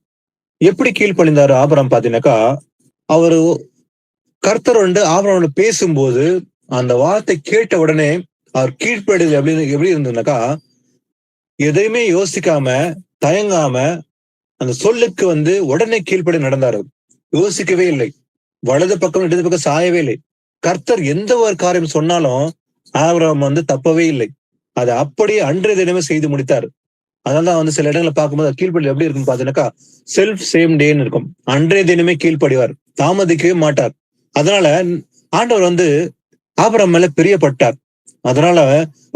[SPEAKER 1] எப்படி கீழ்ப்படிந்தாரு ஆபிரகாம் பாத்தீங்கன்னாக்கா, அவரு கர்த்தர் ஆபிரகாமோட பேசும்போது அந்த வார்த்தை கேட்ட உடனே அவர் கீழ்ப்படிதல் எப்படி இருந்ததுனாக்கா, எதையுமே யோசிக்காம தயங்காம அந்த சொல்லுக்கு உடனே கீழ்ப்படி நடந்தாரு. யோசிக்கவே இல்லை, வலது பக்கம் இடது பக்கம் சாயவே இல்லை. கர்த்தர் எந்த ஒரு காரியம் சொன்னாலும் ஆபிரகாம் தப்பவே இல்லை. அதை அப்படியே அன்றைய தினமே செய்து முடித்தார். அதனாலதான் சில இடங்களை பார்க்கும்போது கீழ்ப்படி எப்படி இருக்குன்னு பாத்தீங்கன்னாக்கா, செல்ஃப் சேம் டேன்னு இருக்கும். அன்றைய தினமே கீழ்ப்படிவார், தாமதிக்கவே மாட்டார். அதனால ஆண்டவர் ஆபிரகாம் மேல பிரியப்பட்டார். அதனால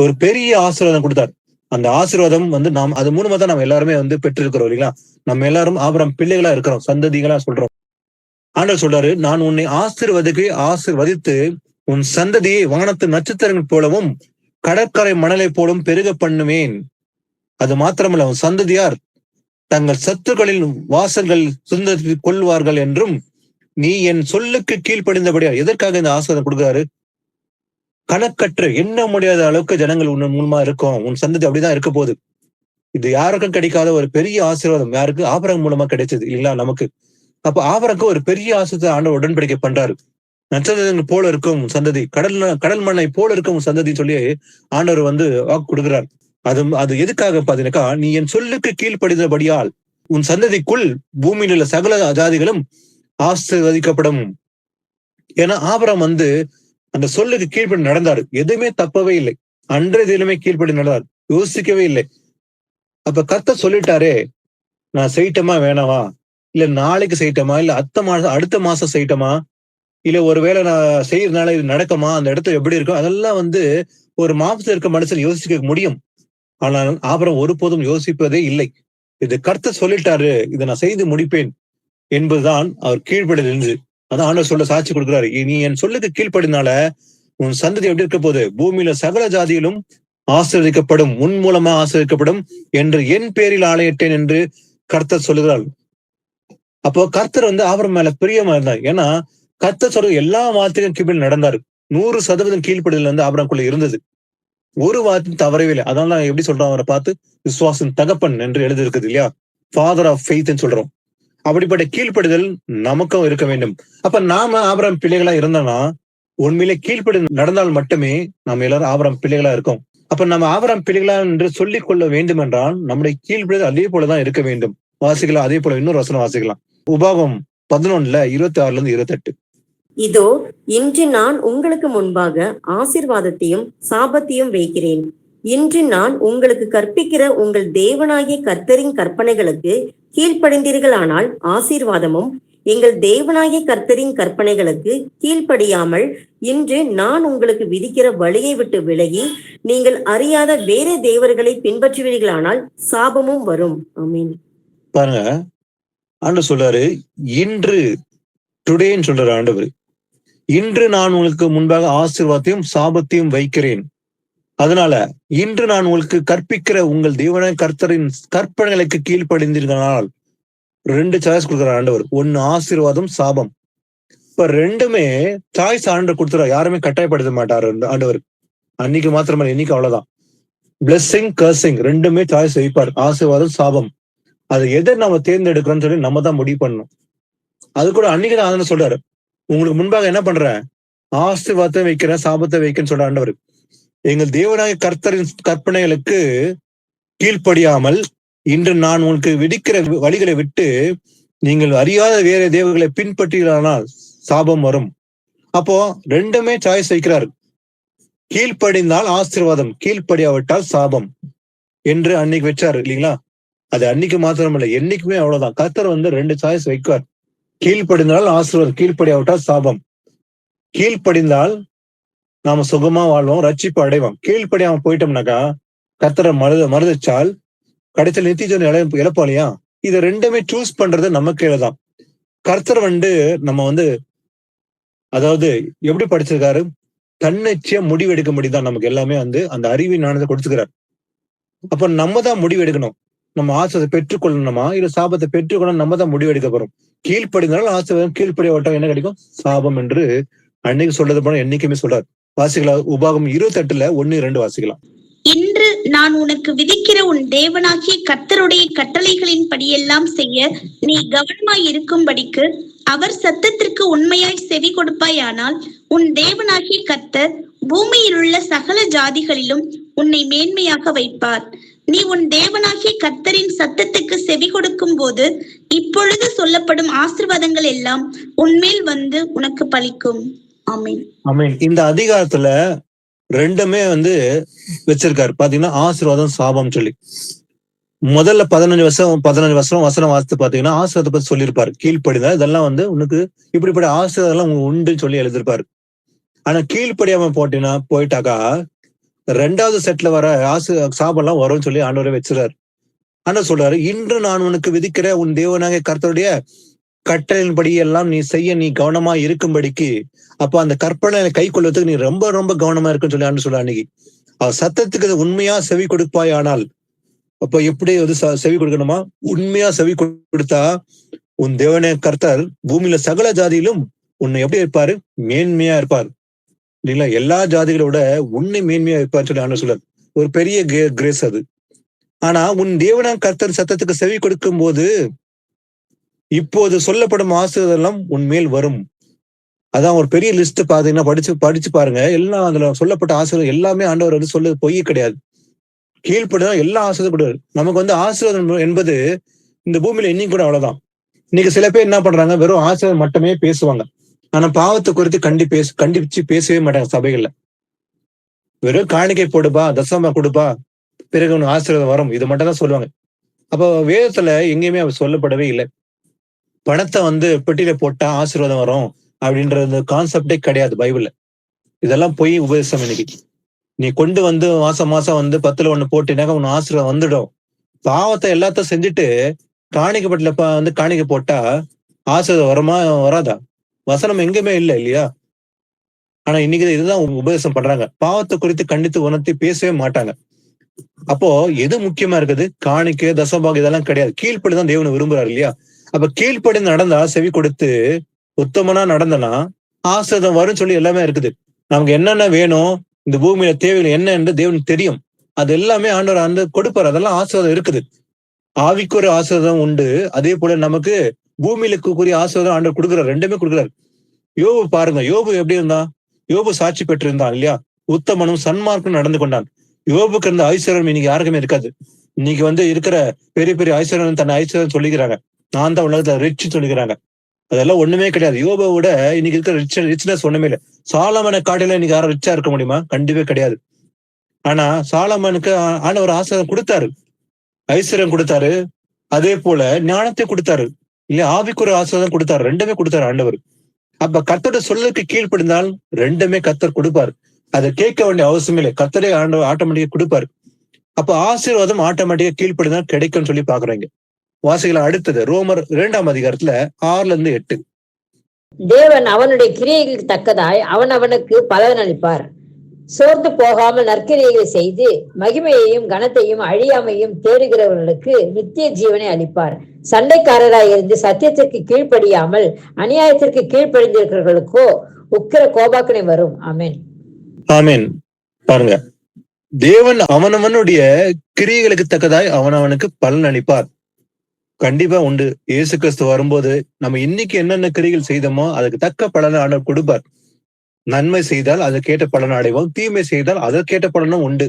[SPEAKER 1] ஒரு பெரிய ஆசீர்வாதம் கொடுத்தார். அந்த ஆசீர்வாதம் நாம் அது மூலமா தான் நம்ம எல்லாருமே பெற்றிருக்கிறோம் இல்லைங்களா? நம்ம எல்லாரும் ஆபிரகாம் பிள்ளைகளா இருக்கிறோம், சந்ததிகளா சொல்றோம். ஆண்டவர் சொல்றாரு, நான் உன்னை ஆசீர்வதித்து உன் சந்ததியை வானத்து நட்சத்திரங்கள் போலவும் கடற்கரை மணலை போலும் பெருக பண்ணுவேன். அது மாத்திரமல்ல, உன் சந்ததியார் தங்கள் சத்துருக்களின் வாசல்கள் சுதந்திரித்துக் கொள்வார்கள் என்றும் நீ என் சொல்லுக்கு கீழ்ப்படிந்தபடியா. எதற்காக இந்த ஆசீர்வாதம் கொடுக்குறாரு? கணக்கற்ற எண்ண முடியாத அளவுக்கு ஜனங்கள் உன் மூலமா இருக்கும், உன் சந்ததி அப்படிதான் இருக்க போகுது. இது யாருக்கும் கிடைக்காத ஒரு பெரிய ஆசீர்வாதம். யாருக்கு? ஆபிரகாம் மூலமா கிடைச்சது இல்லைங்களா நமக்கு. அப்ப ஆபிரகாமுக்கு ஒரு பெரிய ஆசீர்வாதத்தை ஆண்டவர் உடன்படிக்கை பண்றாரு. நட்சத்திரங்கள் போல இருக்கும் சந்ததி, கடல் மண்ணை போல இருக்கும் சந்ததின்னு சொல்லி ஆண்டவர் வாக்கு கொடுக்கிறார். அது எதுக்காக பாத்தீங்கன்னாக்கா, நீ என் சொல்லுக்கு கீழ்ப்படிந்தபடியால் உன் சந்ததிக்குள் பூமியில் உள்ள சகல ஜாதிகளும் ஆசீர்வதிக்கப்படும். ஏன்னா ஆபிரகாம் அந்த சொல்லுக்கு கீழ்ப்படி நடந்தாரு, எதுவுமே தப்பவே இல்லை. அன்றைய தினமே கீழ்ப்படி நடந்தார், யோசிக்கவே இல்லை. அப்ப கர்த்தர் சொல்லிட்டாரே, நான் செய்யட்டமா வேணாமா, இல்ல நாளைக்கு செய்யட்டமா, இல்ல அடுத்த மாசம் செய்யட்டமா, இல்ல ஒருவேளை நான் செய்யறதுனால இது நடக்குமா, அந்த இடத்துல எப்படி இருக்கும், அதெல்லாம் ஒரு மாம்சம் இருக்க மனுஷன் யோசிக்க முடியும். ஆனால் ஆபிரகாம் ஒருபோதும் யோசிப்பதே இல்லை. இது கர்த்தர் சொல்லிட்டாரு, இதை நான் செய்து முடிப்பேன் என்பதுதான் அவர் கீழ்ப்படிதல் என்று. அதான் ஆண்டவர் சொல்ல சாட்சி கொடுக்கிறாரு, நீ என் சொல்லுக்கு கீழ்ப்படினால உன் சந்ததி எப்படி இருக்க போகுது, பூமியில சகல ஜாதியிலும் ஆசீர்வதிக்கப்படும், உன் மூலமா ஆசீர்வதிக்கப்படும் என்று என் பேரில் ஆணையிட்டேன் என்று கர்த்தர் சொல்லுகிறார். அப்போ கர்த்தர் ஆபிரகாம் மேல பிரியமா இருந்தார். ஏன்னா கர்த்தர் சொல்ற எல்லா வார்த்தையும் கீழ்ப்படி நடந்தாரு. 100% கீழ்ப்படிதல் ஆபிரகாமுக்குள்ள இருந்தது. ஒரு வார்த்தையும் தவறவே இல்லை. அதனால எப்படி சொல்றோம், அவரை பார்த்து விசுவாசின் தகப்பன் என்று எழுதி இருக்குது இல்லையா? ஃபாதர் ஆஃப் ஃபெய்த்ன்னு சொல்றோம். அப்படிப்பட்ட கீழ்ப்படிதல் நமக்கும் இருக்க வேண்டும். அப்ப நாம ஆபிரகாம் பிள்ளைகளா இருந்தோம்னா, உண்மையிலே கீழ்ப்படி நடந்தால் மட்டுமே நாம் எல்லாரும் ஆபிரகாம் பிள்ளைகளா இருக்கோம். அப்ப நம்ம ஆபிரகாம் பிள்ளைகளா என்று சொல்லிக் கொள்ள வேண்டும் என்றால் நம்முடைய கீழ்ப்படிதல் அதே போலதான் இருக்க வேண்டும். வாசிக்கலாம். அதே போல இன்னொரு வசனம் வாசிக்கலாம். உபாகமம் 11:26-28.
[SPEAKER 2] இதோ இன்று நான் உங்களுக்கு முன்பாக ஆசீர்வாதத்தையும் சாபத்தையும் வைக்கிறேன். இன்று நான் உங்களுக்கு கற்பிக்கிற உங்கள் தேவனாகிய கர்த்தரின் கற்பனைகளுக்கு கீழ்ப்படிந்தீர்களானால் ஆசீர்வாதமும், எங்கள் தேவனாகிய கர்த்தரின் கற்பனைகளுக்கு கீழ்ப்படியாமல் இன்று நான் உங்களுக்கு விதிக்கிற வழியை விட்டு விலகி நீங்கள் அறியாத வேற தேவர்களை பின்பற்றுவீர்களானால் சாபமும் வரும். ஆமீன்.
[SPEAKER 1] பாருங்க, ஆண்டவர் சொல்றாரு, இன்று டுடேன்னு சொல்றாரு ஆண்டவர். இன்று நான் உங்களுக்கு முன்பாக ஆசீர்வாதத்தையும் சாபத்தையும் வைக்கிறேன். அதனால இன்று நான் உங்களுக்கு கற்பிக்கிற உங்கள் தேவனாகிய கர்த்தரின் கற்பனைகளுக்கு கீழ்ப்படிந்தீர்களானால் 2 சாய்ஸ் கொடுக்குறார் ஆண்டவர். 1 ஆசீர்வாதம், சாபம். இப்ப 2மே சாய்ஸ் ஆண்டவர் கொடுத்துறாரு. யாருமே கட்டாயப்படுத்த மாட்டாரு ஆண்டவர். அன்னைக்கு மாத்திரமல்ல, இன்னைக்கு அவ்வளவுதான். பிளெஸிங், கர்சிங் 2மே சாய்ஸ் வைப்பார். ஆசீர்வாதம், சாபம். அது எதை நம்ம தேர்ந்தெடுக்கிறோம்னு சொல்லி நம்ம தான் முடிவு பண்ணணும். அது கூட அன்னைக்கு தான் அதனை சொல்றாரு, உங்களுக்கு முன்பாக என்ன பண்றேன், ஆசீர்வாதத்தை வைக்கிறேன், சாபத்தை வைக்கிறேன்னு சொல்ற ஆண்டவர். எங்கள் தேவனாகிய கர்த்தரின் கற்பனைகளுக்கு கீழ்ப்படியாமல் இன்று நான் உங்களுக்கு விதிக்கிற வழிகளை விட்டு நீங்கள் அறியாத வேற தேவர்களை பின்பற்றினால் சாபம் வரும். அப்போ 2மே சாய்ஸ் வைக்கிறார். கீழ்ப்படிந்தால் ஆசீர்வாதம், கீழ்ப்படியாவிட்டால் சாபம். என்று அன்னைக்கு வச்சாரு இல்லைங்களா? அது அன்னைக்கு மாத்திரம் இல்ல, என்னைக்குமே அவ்வளவுதான். கர்த்தர் வந்து 2 சாய்ஸ் வைக்குவார். கீழ்ப்படிந்தால் ஆசீர்வாதம், கீழ்ப்படியாவிட்டால் சாபம். கீழ்ப்படிந்தால் நாம சுகமா வாழ்வோம், ரட்சிப்பு அடைவோம். கீழ்ப்படியாம போயிட்டோம்னாக்கா கர்த்தரை மறுதச்சால் கடைசியில் நித்திய இழப்போம் இல்லையா? இதை ரெண்டுமே சூஸ் பண்றது நம்ம கையில தான். கர்த்தர் வந்து நம்ம வந்து அதாவது எப்படி படிச்சிருக்காரு, தன்னிச்சையா முடிவு எடுக்க முடியுதான். நமக்கு எல்லாமே வந்து அந்த அறிவின் ஞானத்தை கொடுத்துக்கிறார். அப்ப நம்ம தான் முடிவு எடுக்கணும். நம்ம ஆசீர்வாதத்தை பெற்றுக்கொள்ளணுமா இல்ல சாபத்தை பெற்றுக்கொள்ளணும், நம்ம தான் முடிவு எடுக்க போறோம். கீழ்ப்படிந்தாலும் ஆசீர்வாதம், கீழ்ப்படியாவிட்டால் என்ன கிடைக்கும்? சாபம் என்று அன்னைக்கு சொல்றது போல என்னைக்குமே சொல்றாரு. வாசிக்கலாம், உபாகம் 28 1-2 வாசிக்கலாம்.
[SPEAKER 3] இன்று நான் உனக்கு விதிக்கிற உன் தேவனாகிய கர்த்தருடைய கட்டளைகளின் படியெல்லாம் செய்ய நீ கவனமாய் இருக்கும்படிக்கு அவர் சத்தத்திற்கு உண்மையாய் செவி கொடுப்பாயானால் உன் தேவனாகிய கர்த்தர் பூமியில் உள்ள சகல ஜாதிகளிலும் உன்னை மேன்மையாக வைப்பார். நீ உன் தேவனாகிய கர்த்தரின் சத்தத்துக்கு செவி கொடுக்கும் போது இப்பொழுது சொல்லப்படும் ஆசீர்வாதங்கள் எல்லாம் உன்மேல் வந்து உனக்கு பலிக்கும். ஆமென்.
[SPEAKER 1] ஆமென். இந்த அதிகாரத்துல ரெண்டுமே வந்து வச்சிருக்காரு. பாத்தீங்கன்னா ஆசீர்வாதம், சாபம் சொல்லி முதல்ல 15 வசனம் வாசித்து பாத்தீங்கன்னா ஆசீர்வாதத்தை பத்தி சொல்லியிருப்பாரு. கீழ்ப்படிதான் இதெல்லாம் வந்து உனக்கு இப்படிப்பட்ட ஆசீர்வாதம் உண்டுன்னு சொல்லி எழுதிருப்பாரு. ஆனா கீழ்ப்படியாம போயிட்டாக்கா 2வது செட்ல வர சாபம் எல்லாம் வரும்னு சொல்லி ஆண்டவரே வச்சிருக்காரு. ஆனா சொல்றாரு, இன்று நான் உனக்கு விதிக்கிற உன் தேவனாகிய கர்த்தருடைய கட்டளையின்படி எல்லாம் நீ செய்ய நீ கவனமா இருக்கும்படிக்கு. அப்ப அந்த கற்பனை கை கொள்வதற்கு நீ ரொம்ப ரொம்ப கவனமா இருக்குன்னு சொல்லி ஆண்டு சொல்ல அன்னைக்கு. அவர் சத்தத்துக்கு உண்மையா செவி கொடுப்பாய். ஆனால் அப்ப எப்படி வந்து செவி கொடுக்கணுமா? உண்மையா செவி கொடுத்தா உன் தேவனே கர்த்தர் பூமியில சகல ஜாதியிலும் உன்னை எப்படி இருப்பாரு? மேன்மையா இருப்பார் இல்லைங்களா? எல்லா ஜாதிகளோட உன்னை மேன்மையா இருப்பார் சொல்லி ஆண்டு சொல்றாரு. ஒரு பெரிய கிரேஸ் அது. ஆனா உன் தேவனா கர்த்தர் சத்தத்துக்கு செவி கொடுக்கும் போது இப்போது சொல்லப்படும் ஆசீர்வாதம் உன்மேல் வரும். அதான் ஒரு பெரிய லிஸ்ட் பாத்தீங்கன்னா படிச்சு பாருங்க. எல்லாம் அதுல சொல்லப்பட்ட ஆசீர்வாதம் எல்லாமே ஆண்டவர் வந்து சொல்ல பொய் கிடையாது. கீழ்ப்படிதான் எல்லா ஆசீர்வாதம். நமக்கு வந்து ஆசீர்வாதம் என்பது இந்த பூமியில இன்னைக்கு கூட அவ்வளவுதான். இன்னைக்கு சில பேர் என்ன பண்றாங்க, வெறும் ஆசீர்வாதம் மட்டுமே பேசுவாங்க. ஆனா பாவத்தை குறித்து கண்டிச்சு பேசவே மாட்டாங்க சபைகள்ல. வெறும் காணிக்கை போடுப்பா, தசமா கொடுப்பா, பிறகு உனக்கு ஆசீர்வாதம் வரும், இது மட்டும் தான் சொல்லுவாங்க. அப்போ வேதத்துல எங்கேயுமே அவர் சொல்லப்படவே இல்லை. பணத்தை வந்து பெட்டியில போட்டா ஆசீர்வாதம் வரும் அப்படின்ற கான்செப்டே கிடையாது பைபிள்ல. இதெல்லாம் பொய் உபதேசம். இன்னைக்கு நீ கொண்டு வந்து மாசம் வந்து 10ல் 1 போட்டினாக்க உன் ஆசீர்வாதம் வந்துடும். பாவத்தை எல்லாத்தையும் செஞ்சுட்டு காணிக்கப்பட்டில வந்து காணிக்க போட்டா ஆசீர்வாதம் வருமா வராதா? வசனம் எங்குமே இல்லை இல்லையா? ஆனா இன்னைக்கு இதுதான் உபதேசம் பண்றாங்க. பாவத்தை குறித்து கண்டித்து உணர்த்தி பேசவே மாட்டாங்க. அப்போ எது முக்கியமா இருக்குது? காணிக்கை, தசபாகம் இதெல்லாம் கிடையாது. கீழ்ப்படிதான் தேவனை விரும்புறாரு இல்லையா? அப்ப கீழ்ப்படி நடந்தா, செவி கொடுத்து உத்தமனா நடந்தனா ஆசீர்வாதம் வரும்னு சொல்லி எல்லாமே இருக்குது. நமக்கு என்னென்ன வேணும், இந்த பூமியில தேவைகள் என்ன என்று தேவனுக்கு தெரியும். அது எல்லாமே ஆண்டவர் அந்த கொடுப்பாரு. அதெல்லாம் ஆசீர்வாதம் இருக்குது. ஆவிக்கு ஒரு ஆசீர்வாதம் உண்டு, அதே போல நமக்கு பூமியிலுக்குரிய ஆசீர்வாதம் ஆண்டவர் கொடுக்குறாரு. ரெண்டுமே கொடுக்குறாரு. யோபு பாருங்க, யோபு எப்படி இருந்தான்? யோபு சாட்சி பெற்றிருந்தான் இல்லையா? உத்தமனும் சன்மார்க்கும் நடந்து கொண்டான். யோபுக்கு இருந்த ஐஸ்வர்யம் இன்னைக்கு யாருக்குமே இருக்காது. இன்னைக்கு வந்து இருக்கிற பெரிய பெரிய ஐஸ்வர்யம் தன்னை ஐஸ்வர்யம் சொல்லிக்கிறாங்க. நான் தான் உலகத்துல ரிச் சொல்லிக்கிறாங்க. அதெல்லாம் ஒண்ணுமே கிடையாது. யோபுவோட இன்னைக்கு இருக்கிற ரிச்னஸ் ஒண்ணுமே இல்லை. சாலமனை காட்டில இன்னைக்கு யாரும் ரிச்சா இருக்க முடியுமா? கண்டிப்பே கிடையாது. ஆனா சாலமனுக்கு ஆண்டவர் ஆசீர்வாதம் கொடுத்தாரு, ஐஸ்வர்யம் கொடுத்தாரு, அதே போல ஞானத்தை கொடுத்தாரு இல்லையா? ஆவிக்குரிய ஆசீர்வாதம் கொடுத்தாரு. ரெண்டுமே கொடுத்தாரு ஆண்டவர். அப்ப கர்த்தரோட சொல்லுக்கு கீழ்ப்படிந்தால் ரெண்டுமே கர்த்தர் கொடுப்பாரு. அதை கேட்க வேண்டிய அவசியமே இல்லை. கர்த்தரே ஆண்டவர் ஆட்டோமேட்டிக்கா கொடுப்பாரு. அப்ப ஆசீர்வாதம் ஆட்டோமேட்டிக்கா கீழ்ப்படிந்தால் கிடைக்கும்னு சொல்லி பாக்குறாங்க. வாசிகளை அடுத்தது ரோமர் 2ஆம் அதிகாரத்துல 6-8.
[SPEAKER 4] தேவன் அவனுடைய கிரியைகளுக்கு தக்கதாய் அவனுக்கு பலன் அளிப்பார். சோர்ந்து போகாமல் நற்கிரியைகளை செய்து மகிமையையும் கனத்தையும் அழியாமையும் தேடுகிறவர்களுக்கு நித்திய ஜீவனை அளிப்பார். சண்டைக்காரராய் இருந்து சத்தியத்திற்கு கீழ்ப்படியாமல் அநியாயத்திற்கு கீழ்ப்படிந்திருக்கிறவர்களுக்கோ உக்கிர கோபாக்கனை வரும். ஆமென்.
[SPEAKER 1] ஆமென். பாருங்க, தேவன் அவனவனுடைய கிரியைகளுக்கு தக்கதாய் அவனவனுக்கு பலன் அளிப்பார். கண்டிப்பா உண்டு. இயேசு கிறிஸ்து வரும்போது நம்ம இன்னைக்கு என்னென்ன கிரிகள் செய்தோமோ அதுக்கு தக்க பலனை ஆண்டவர் கொடுப்பார். நன்மை செய்தால் அதற்கேற்ற பலன் அடைவோம், தீமை செய்தால் அதற்கேற்ற பலனும் உண்டு.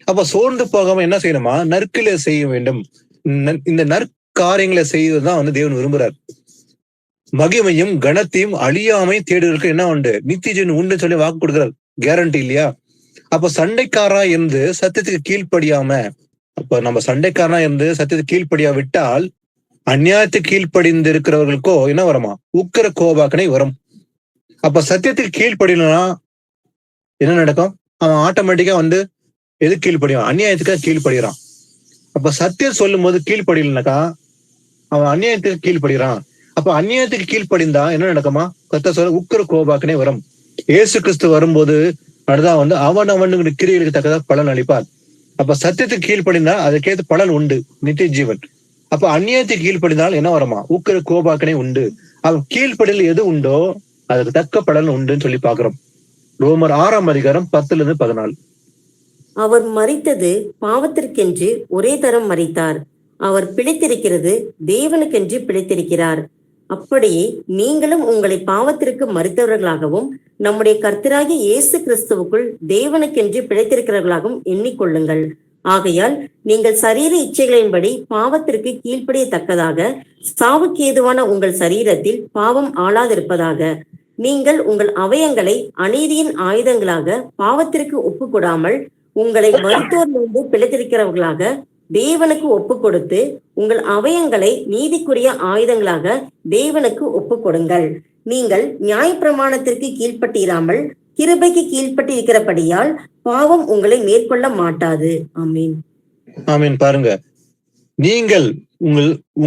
[SPEAKER 1] அப்ப சோர்ந்து போகாம என்ன செய்யணுமா? நற்கிரியை செய்ய வேண்டும். இந்த நற்காரியங்களை செய்வதுதான் வந்து தேவன் விரும்புறார். மகிமையும் கனத்தையும் அழியாமை தேடுவதற்கு என்ன உண்டு? நித்திய ஜீவன் உண்டு சொல்லி வாக்கு கொடுக்கிறார். கேரண்டி இல்லையா? அப்ப சண்டைக்காரா இருந்து சத்தியத்துக்கு கீழ்ப்படியாம அப்ப நம்ம சண்டைக்காரனா இருந்து சத்தியத்தை கீழ்ப்படியா விட்டால் அநியாயத்துக்கு கீழ்ப்படிந்து இருக்கிறவர்களுக்கோ என்ன வருமா? உக்கிர கோபாக்கனை வரும். அப்ப சத்தியத்துக்கு கீழ்ப்படினா என்ன நடக்கும்? அவன் ஆட்டோமேட்டிக்கா வந்து எது கீழ்ப்படிவான்? அநியாயத்துக்காக கீழ்ப்படுகிறான். அப்ப சத்தியம் சொல்லும் போது கீழ்ப்படினாக்கா அவன் அநியாயத்துக்கு கீழ்ப்படுகிறான். அப்ப அநியாயத்துக்கு கீழ்ப்படிந்தா என்ன நடக்குமா? கர்த்தர் சொல்ல உக்கிர கோபாக்கனே வரும். இயேசு கிறிஸ்து வரும்போது அதுதான் வந்து அவனுக்கு கிரியைகளுக்கு தக்கதா பலன் அளிப்பார். அப்ப சத்தியத்துக்கு கீழ்ப்படிந்தா அதுக்கேற்ற பலன் உண்டு, நித்திய ஜீவன். அப்ப அநியாயத்துக்கு கீழ்ப்படிந்தால் என்ன வருமா? உக்கிர கோபாக்கனே உண்டு. அவன் கீழ்ப்படியில் எது உண்டோ அதுக்கு தக்க பலன் உண்டுன்னு சொல்லி பாக்குறோம். ரோமர் 6ஆம் அதிகாரம் 10-14.
[SPEAKER 2] அவர் மரித்தது பாவத்திற்கென்று ஒரே தரம் மரித்தார். அவர் பிழைத்திருக்கிறது தேவனுக்கென்று பிழைத்திருக்கிறார். அப்படியே நீங்களும் உங்களை பாவத்திற்கு மரித்தவர்களாகவும் நம்முடைய கர்த்தராகிய இயேசு கிறிஸ்துவுக்குள் தேவனுக்கென்று பிழைத்திருக்கிறவர்களாகவும் எண்ணிக்கொள்ளுங்கள். ஆகையால் நீங்கள் சரீர இச்சைகளின்படி பாவத்திற்கு கீழ்ப்படியத்தக்கதாக சாவுக்கு ஏதுவான உங்கள் சரீரத்தில் பாவம் ஆளாதிருப்பதாக. நீங்கள் உங்கள் அவயங்களை அநீதியின் ஆயுதங்களாக பாவத்திற்கு ஒப்பு கொடாமல் உங்களை மருத்துவரிலிருந்து பிழைத்திருக்கிறவர்களாக தேவனுக்கு ஒப்பு கொடுத்து உங்கள் அவயங்களை நீதிக்குரிய ஆயுதங்களாக தேவனுக்கு ஒப்பு கொடுங்கள். நீங்கள் நியாயப்பிரமாணத்திற்கு கீழ்ப்பட்டிராமல் கிருபைக்கு கீழ்ப்பட்டு இருக்கிறபடியால் பாவம் உங்களை மேற்கொள்ள மாட்டாது. ஆமீன்.
[SPEAKER 1] ஆமீன். பாருங்க, நீங்கள்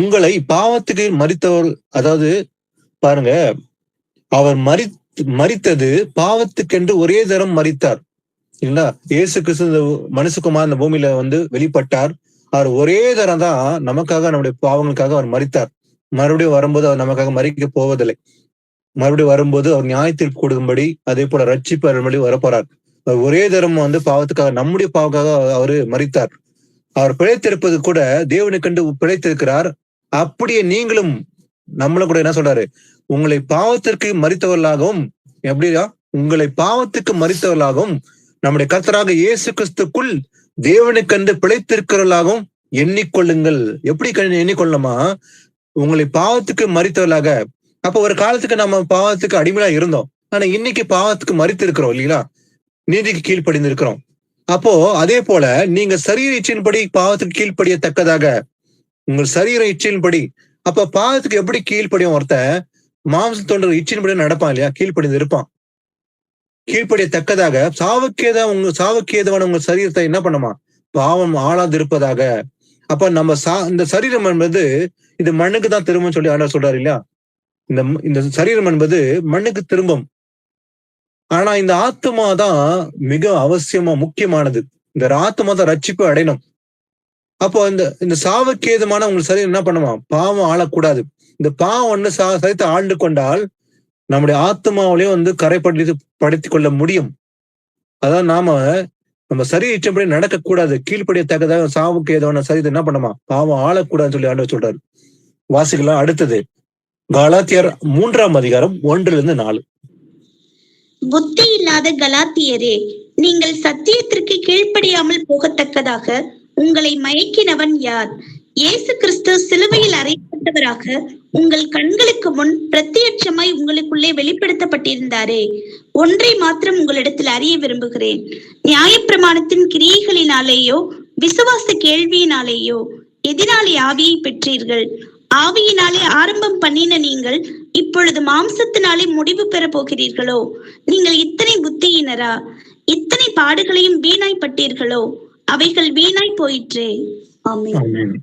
[SPEAKER 1] உங்களை பாவத்துக்கு மரித்தவர், அதாவது பாருங்க, அவர் மரித்தது பாவத்துக்கென்று ஒரே தரம் மரித்தார் இல்லைங்களா? இயேசு கிறிஸ்து மனுஷகுமார் இந்த பூமியில வந்து வெளிப்பட்டார். அவர் ஒரே தரம் தான் நமக்காக, நம்முடைய பாவங்களுக்காக அவர் மரித்தார். மறுபடியும் வரும்போது அவர் நமக்காக மரிக்க போவதில்லை. மறுபடியும் வரும்போது அவர் நியாயத்திற்கு கொடுக்கும்படி, அதே போல ரட்சிப்பு வரப்போறார். அவர் ஒரே தரம் வந்து பாவத்துக்காக, நம்முடைய பாவக்காக அவரு மரித்தார். அவர் பிழைத்திருப்பது கூட தேவனுக்கென்று பிழைத்திருக்கிறார். அப்படியே நீங்களும் நம்மள கூட என்ன சொல்றாரு? உங்களை பாவத்திற்கு மரித்தவர்களாகவும், எப்படியா உங்களை பாவத்துக்கு மரித்தவர்களாகவும் நம்முடைய கர்த்தராக இயேசு கிறிஸ்துக்குள் தேவனுக்கென்று பிழைத்திருக்கிறவர்களாகவும் எண்ணிக்கொள்ளுங்கள். எப்படி எண்ணிக்கொள்ளணுமா? உங்களை பாவத்துக்கு மரித்தவர்களாக. அப்ப ஒரு காலத்துக்கு நம்ம பாவத்துக்கு அடிமையா இருந்தோம். ஆனா இன்னைக்கு பாவத்துக்கு மரித்து இருக்கிறோம் இல்லைங்களா? நீதிக்கு கீழ்ப்படிந்து இருக்கிறோம். அப்போ அதே போல நீங்க சரீர இச்சையின்படி பாவத்துக்கு கீழ்ப்படியத்தக்கதாக உங்கள் சரீர இச்சையின்படி. அப்ப பாவத்துக்கு எப்படி கீழ்ப்படியும்? ஒருத்தன் மாம்ச தொண்டர் இச்சையின்படி நடப்பான் இல்லையா? கீழ்ப்படிந்து இருப்பான். கீழ்ப்படியத்தக்கதாக சாவுக்கேதுவான உங்க சரீரத்தை என்ன பண்ணுமா? பாவம் ஆளாது இருப்பதாக. அப்ப நம்ம இந்த சரீரம் என்பது இது மண்ணுக்கு தான் திரும்பும் சொல்லி ஆண்டவர் சொல்றாரு இல்லையா? இந்த சரீரம் என்பது மண்ணுக்கு திரும்பும். ஆனா இந்த ஆத்மா தான் மிக அவசியமா முக்கியமானது. இந்த ஆத்மா தான் ரட்சிப்பு அடையணும். அப்போ இந்த சாவுக்கேதுமான உங்க சரீரம் என்ன பண்ணுமா? பாவம் ஆளக்கூடாது. இந்த பாவம் ஒண்ணு சரீரத்தை ஆண்டு கொண்டால் நம்முடைய ஆத்மாவிலையும் வந்து கரைப்படுத்திக் கொள்ள முடியும். அதான் நம்ம சரீர இச்சைப்படி நடக்கக்கூடாது. கீழ்ப்படியத்தக்கதாக சாவுக்கு ஏதோ சரீரத்தை என்ன பண்ணுமா? பாவம் ஆளக்கூடாதுன்னு சொல்லி ஆண்டவர் சொல்றாரு. வாசிக்கலாம். அடுத்தது கலாத்தியர் 3ஆம் அதிகாரம் 1-4.
[SPEAKER 3] புத்தி இல்லாத கலாத்தியரே, நீங்கள் சத்தியத்திற்கு கீழ்ப்படியாமல் போகத்தக்கதாக உங்களை மயக்கினவன் யார்? இயேசு கிறிஸ்து சிலுவையில் அறையப்பட்டவராக உங்கள் கண்களுக்கு முன் பிரத்யட்சமாய் உங்களுக்குள்ளே வெளிப்படுத்தப்பட்டிருந்தாரே. ஒன்றை மாத்திரம் உங்களிடத்தில் அறிய விரும்புகிறேன். நியாயப்பிரமாணத்தின் கிரியைகளினாலேயோ விசுவாச கேள்வியினாலேயோ எதினாலே ஆவியை பெற்றீர்கள்? ஆவியினாலே ஆரம்பம் பண்ணின நீங்கள் இப்பொழுது மாம்சத்தினாலே முடிவு பெற போகிறீர்களோ? நீங்கள் இத்தனை புத்தியினரா? இத்தனை பாடுகளையும் வீணாய்ப்பட்டீர்களோ? அவைகள் வீணாய் போயிற்றே. ஆமென்.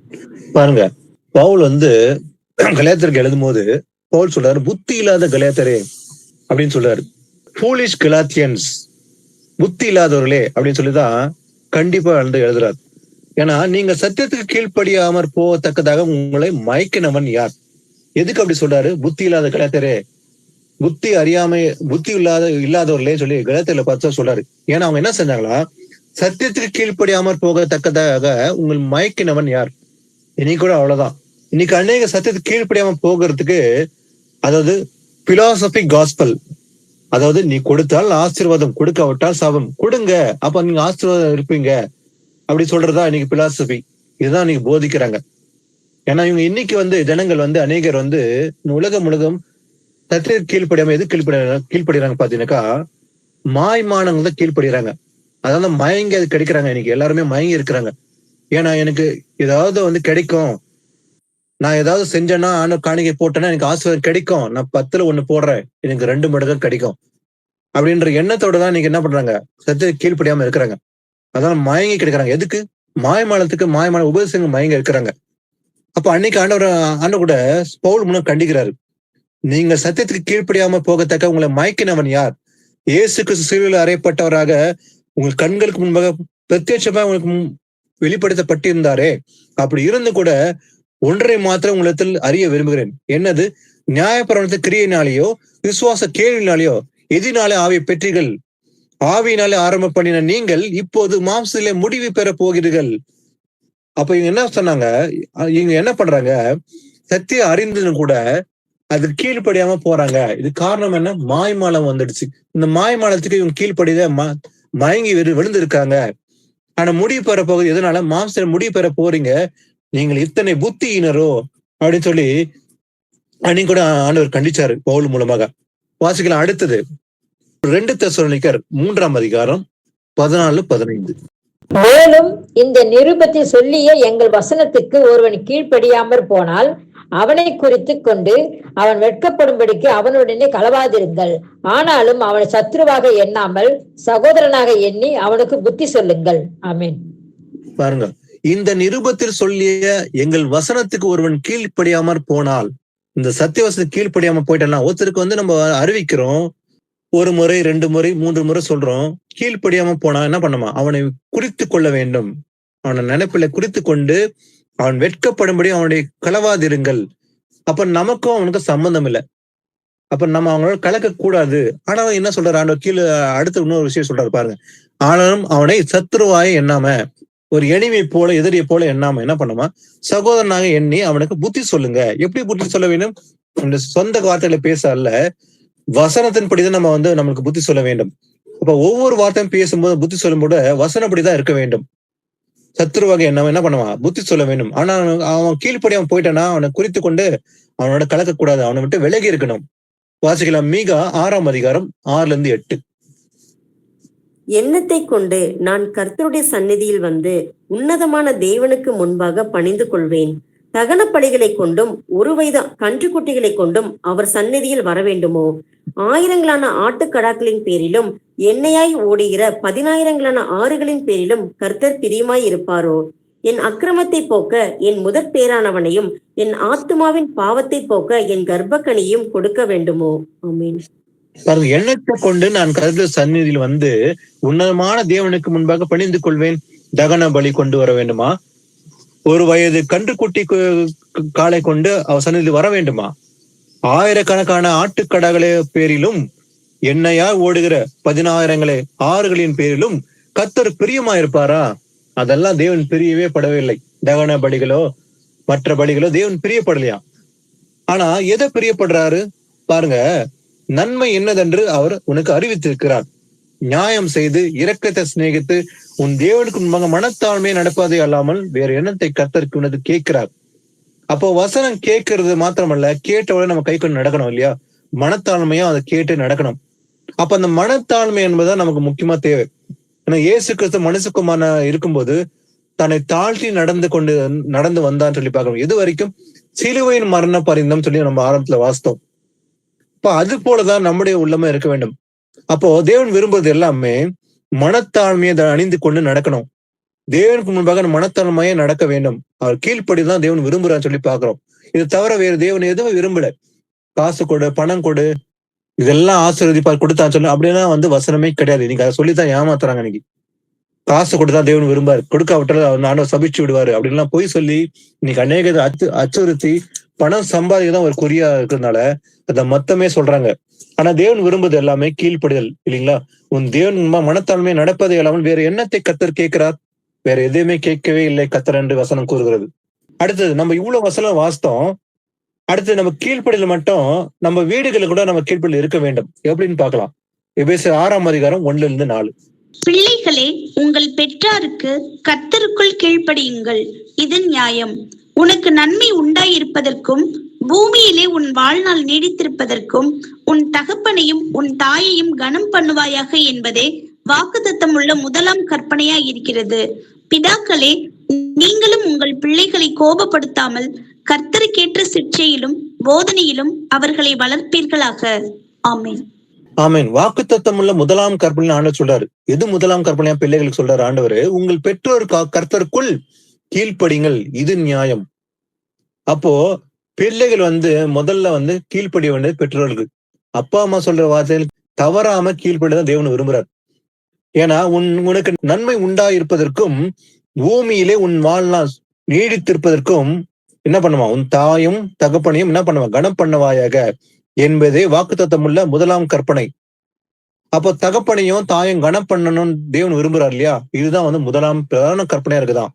[SPEAKER 1] பாருங்க, பவுல் வந்து கலாத்தியருக்கு எழுதும் போது பவுல் சொல்றாரு, புத்தி இல்லாத கலாத்தியரே அப்படின்னு சொல்றாரு. ஃபூலிஷ் கலாத்தியன்ஸ், புத்தி இல்லாதவர்களே அப்படின்னு சொல்லிதான் கண்டிப்பா எழுதுறாரு. ஏன்னா நீங்க சத்தியத்துக்கு கீழ்ப்படியாமற் போகத்தக்கதாக உங்களை மயக்கினவன் யார்? எதுக்கு அப்படி சொல்றாரு? புத்தி இல்லாத கலாத்தியரே, புத்தி இல்லாதவர்களே சொல்லி கலாத்தியர்ல பார்த்து சொல்றாரு. ஏன்னா அவங்க என்ன செஞ்சாங்களா? சத்தியத்துக்கு கீழ்ப்படியாமற் போகத்தக்கதாக உங்கள் மயக்கினவன் யார்? இன்னைக்கு கூட அவ்வளவுதான். இன்னைக்கு அநேக சத்தியத்துக்கு கீழ்ப்படியாம போகிறதுக்கு, அதாவது பிலாசபி காஸ்பல், அதாவது நீ கொடுத்தால் ஆசீர்வாதம், கொடுக்காவிட்டால் சாபம், கொடுங்க அப்ப நீங்க ஆசீர்வாதம் இருப்பீங்க அப்படி சொல்றதா இன்னைக்கு பிலாசபி. இதுதான் இன்னைக்கு போதிக்கிறாங்க. ஏன்னா இவங்க இன்னைக்கு வந்து ஜனங்கள் வந்து அநேகர் வந்து உலகம் சத்தியத்துக்கு கீழ்ப்படியாம எது கீழ்ப்படுறாங்க பாத்தீங்கன்னாக்கா, மாய்மானங்கள் தான் கீழ்ப்படுறாங்க. அதாவது மயங்கி அது கிடைக்கிறாங்க. இன்னைக்கு எல்லாருமே மயங்கி இருக்கிறாங்க. ஏன்னா எனக்கு ஏதாவது வந்து கிடைக்கும், நான் ஏதாவது செஞ்சேன்னா காணிக்கை போட்டேன்னா எனக்கு ஆசீர்வாதம் கிடைக்கும், நான் 10ல் 1 போடுறேன், எனக்கு 2 மடங்கு கிடைக்கும் அப்படின்ற எண்ணத்தோட தான் நீங்க என்ன பண்றாங்க, சத்தியத்துக்கு கீழ்ப்படியாம இருக்கிறாங்க. அதனால மயங்கி கிடைக்கிறாங்க. எதுக்கு? மாயமான உபதேசங்கள் மயங்க இருக்கிறாங்க. அப்ப அன்னைக்கு ஆண்டவர் கூட பவுல் முன்ன கண்டிக்கிறாரு, நீங்க சத்தியத்துக்கு கீழ்ப்படியாம போகத்தக்க உங்களை மயக்கினவன் யார்? இயேசு கிறிஸ்து சிலுவையில் அறையப்பட்டவராக உங்கள் கண்களுக்கு முன்பாக பிரத்யட்சமா உங்களுக்கு வெளிப்படுத்தப்பட்டிருந்தாரே. அப்படி இருந்து கூட ஒன்றை மாத்திரம் உங்களிடத்தில் அறிய விரும்புகிறேன். என்னது? நியாயப்பிரமாணத்தை கிரியையினாலேயோ விசுவாச கேள்வினாலேயோ எதினாலே ஆவியை பெற்றீர்கள்? ஆவியினாலே ஆரம்ப பண்ணின நீங்கள் இப்போது மாம்சத்திலே முடிவு பெற போகிறீர்கள். அப்ப இவங்க என்ன சொன்னாங்க, இவங்க என்ன பண்றாங்க, சத்தியம் அறிந்ததும் கூட அது கீழ்ப்படியாம போறாங்க. இது காரணம் என்ன? மாய்மாலம் வந்துடுச்சு. இந்த மாய்மாலத்துக்கு இவங்க கீழ்ப்படித மயங்கி விழுந்து இருக்காங்க. ஆனா முடிவு பெற போகுது எதனால? மாம்சத்துல முடிவு பெற போறீங்க, நீங்கள் இத்தனை புத்தியினரோ அப்படின்னு சொல்லி அன்னைக்கு கூட ஆண்டவர் கண்டிச்சாரு பவுல் மூலமாக. வாசிக்கலாம். அடுத்தது 2 தெசலோனிக்கர் 3ஆம் அதிகாரம் 14-15.
[SPEAKER 4] மேலும் இந்த நிருபத்தை சொல்லிய எங்கள் வசனத்துக்கு ஒருவன் கீழ்ப்படியாமற் போனால் அவனை குறித்து கொண்டு அவன் வெட்கப்படும்படிக்கு அவனுடனே களவாதிருங்கள். ஆனாலும் அவனை சத்ருவாக எண்ணாமல் சகோதரனாக எண்ணி அவனுக்கு புத்தி சொல்லுங்கள். ஆமென்.
[SPEAKER 1] பாருங்க, இந்த நிருபத்தில் சொல்லிய எங்கள் வசனத்துக்கு ஒருவன் கீழ்ப்படியாமற் போனால், இந்த சத்தியவசனத்துக்கு கீழ்ப்படியாம போயிட்டா, ஒருத்தருக்கு வந்து நம்ம அறிவிக்கிறோம், 1 முறை 2 முறை 3 முறை சொல்றோம், கீழ்ப்படியாம போனா என்ன பண்ணுமா? அவனை குறித்து கொள்ள வேண்டும். அவனை நினைப்பில குறித்து கொண்டு அவன் வெட்கப்படும்படி அவனுடைய களவாதிருங்கள். அப்ப நமக்கும் அவனுக்கும் சம்பந்தம் இல்லை. அப்ப நம்ம அவங்களோட கலக்க கூடாது. ஆனாலும் என்ன சொல்றாரு ஆண்டவர்? கீழே அடுத்த இன்னொரு விஷயம் சொல்றாரு பாருங்க. ஆனாலும் அவனை சத்ருவாயை எண்ணாம, ஒரு எனிமை போல எதிரியை போல எண்ணாம என்ன பண்ணுமா? சகோதரனாக எண்ணி அவனுக்கு புத்தி சொல்லுங்க. எப்படி புத்தி சொல்ல வேண்டும்? நம்முடைய சொந்த வார்த்தைகளை பேச அல்ல, வசனத்தின்படிதான் நம்ம வந்து நம்மளுக்கு புத்தி சொல்ல வேண்டும். அப்ப ஒவ்வொரு வார்த்தையும் பேசும்போது புத்தி சொல்லும் போது வசனப்படிதான் இருக்க வேண்டும். சத்ருவாக என்ன பண்ணுவான்? புத்தி சொல்ல வேண்டும். ஆனா அவன் கீழ்ப்படியாம போயிட்டானா அவனை குறித்து கொண்டு அவனோட கலக்கக்கூடாது, அவனை விட்டு விலகி இருக்கணும். வாசிக்கலாம். மீகா 6ஆம் அதிகாரம் 6-8.
[SPEAKER 2] எண்ணத்தை கொண்டு நான் கர்த்தருடைய சந்நிதியில் வந்து உன்னதமான தேவனுக்கு முன்பாக பணிந்து கொள்வேன். தகன பலிகளை கொண்டும் 1 வயது கன்றுக்குட்டிகளை கொண்டும் அவர் சந்நிதியில் வர வேண்டுமோ? 1000களான ஆட்டுக்கடாக்களின் பேரிலும் எண்ணெயாய் ஓடுகிற 10,000களான ஆறுகளின் பேரிலும் கர்த்தர் பிரியமாய் இருப்பாரோ? என் அக்கிரமத்தை போக்க என் முதற் பேரானவனையும் என் ஆத்துமாவின் பாவத்தை போக்க என் கர்ப்பக்கனியும் கொடுக்க வேண்டுமோ? ஆமென்.
[SPEAKER 1] பாருங்க, எண்ணத்தை கொண்டு நான் கர்த்தர் சந்நிதியில் வந்து உன்னதமான தேவனுக்கு முன்பாக பணிந்து கொள்வேன். தகன பலி கொண்டு வர வேண்டுமா? 1 வயது கன்றுக்குட்டி காலை கொண்டு அவர் சந்நிதியில் வர வேண்டுமா? 1000கணக்கான ஆட்டுக்கடாக்களே பேரிலும் எண்ணெயா ஓடுகிற 10,000 ஆறுகளின் பேரிலும் கர்த்தர் பிரியமா இருப்பாரா? அதெல்லாம் தேவன் பிரியவே படவில்லை. தகன பலிகளோ மற்ற பலிகளோ தேவன் பிரியப்படலையா? ஆனா எதை பிரியப்படுறாரு பாருங்க, நன்மை என்னதென்று அவர் உனக்கு அறிவித்திருக்கிறார். நியாயம் செய்து இரக்கத்தை சிநேகித்து உன் தேவனுக்கு முன்பாக மனத்தாழ்மையை நடப்பதே அல்லாமல் வேற எண்ணத்தை கர்த்தருக்கு உனது கேட்கிறார். அப்போ வசனம் கேட்கறது மாத்திரமல்ல, கேட்டவுடனே நம்ம கை கொண்டு நடக்கணும் இல்லையா? மனத்தாழ்மையா அதை கேட்டு நடக்கணும். அப்ப அந்த மனத்தாழ்மை என்பதுதான் நமக்கு முக்கியமா தேவை. ஏன்னா இயேசு கிறிஸ்து மனுஷகுமான இருக்கும்போது தன்னை தாழ்த்தி நடந்து வந்தான்னு சொல்லி பார்க்கணும். இது வரைக்கும் சிலுவையின் மரண பரிந்தம் சொல்லி நம்ம ஆரம்பத்துல வாசித்தோம். அப்ப அது போலதான் நம்முடைய உள்ளமே இருக்க வேண்டும். அப்போ தேவன் விரும்புறது எல்லாமே மனத்தாழ்மையை அணிந்து கொண்டு நடக்கணும். தேவனுக்கு முன்பாக மனத்தாழ்மையே நடக்க வேண்டும். அவர் கீழ்ப்படிதான் தேவன் விரும்புறான்னு சொல்லி பாக்குறோம். இது தவிர வேறு தேவன் எதுவும் விரும்பல. காசு கொடு, பணம் கொடு, இதெல்லாம் ஆசீர்வதிப்பார் கொடுத்தான்னு சொல்லு அப்படின்னா வந்து வசனமே கிடையாது. நீங்க அதை சொல்லித்தான் ஏமாத்துறாங்க. இன்னைக்கு காசு கொடுத்தா தேவன் விரும்பாரு, கொடுக்காவிட்டால் அவர் நானும் சபிச்சு விடுவாரு அப்படின்லாம் போய் சொல்லி இன்னைக்கு அநேக அச்சுறுத்தி பணம் சம்பாதிக்கதான் ஒரு குறியா இருக்கிறதுனால அதை மொத்தமே சொல்றாங்க. ஆனா தேவன் விரும்புவது எல்லாமே கீழ்ப்படிதல் இல்லைங்களா? உன் தேவன் மனத்தாழ்மை நடப்பதை இல்லாமல் வேற எண்ணத்தை கர்த்தர் கேட்கிறார்? வேற எதையுமே கேட்கவே இல்லை கர்த்தர் என்று வசனம் கூறுகிறது. அடுத்தது நம்ம இவ்வளவு வசனம் வாசித்தோம். அடுத்து நம்ம கீழ்ப்படிதல் மட்டும் நம்ம வீடுகளுக்கு கூட நம்ம கீழ்ப்படிதல் இருக்க வேண்டும். எப்படின்னு பார்க்கலாம். எபேசியர் 6ஆம் அதிகாரம் 1-4.
[SPEAKER 3] பிள்ளைகளே, உங்கள் பெற்றாருக்கு கர்த்தருக்குள் கீழ்ப்படியுங்கள், இது நியாயம். உனக்கு நன்மை உண்டாயிருப்பதற்கும் பூமியிலே உன் வாழ்நாள் நீடித்திருப்பதற்கும் உன் தகப்பனையும் உன் தாயையும் கனம் பண்ணுவாயாக என்பதே வாக்குத்தத்தம் உள்ள முதலாம் கற்பனையாய் இருக்கிறது. பிதாக்களே, நீங்களும் உங்கள் பிள்ளைகளை கோபப்படுத்தாமல் கர்த்தருக்கேற்ற சிக்ஷையிலும் போதனையிலும் அவர்களை வளர்ப்பீர்களாக. ஆமென்.
[SPEAKER 1] ஆமென். வாக்குத்தத்தம் உள்ள முதலாம் கற்பனை ஆண்டவர் சொல்றாரு. எது முதலாம் கற்பனையா பிள்ளைகளுக்கு சொல்றாரு ஆண்டவர்? உங்கள் பெற்றோர் கர்த்தருக்குள் கீழ்ப்படிங்கள், இது நியாயம். அப்போ பிள்ளைகள் முதல்ல கீழ்ப்படிய வேண்டியது பெற்றோர்களுக்கு. அப்பா அம்மா சொல்ற வார்த்தைகள் தவறாம கீழ்ப்படிதான் தேவன் விரும்புறார். ஏன்னா உனக்கு நன்மை உண்டாயிருப்பதற்கும் பூமியிலே உன் வாழ்நாள் நீடித்திருப்பதற்கும் என்ன பண்ணுவான்? உன் தாயும் தகப்பனையும் என்ன பண்ணுவான்? கனம் பண்ணவாயாக என்பதே வாக்குத்தத்தம் உள்ள முதலாம் கற்பனை. அப்போ தகப்பனையும் தாயும் கனம் பண்ணணும் தேவன் விரும்புறார் இல்லையா? இதுதான் முதலாம் பிரதான கற்பனையா இருக்குதான்.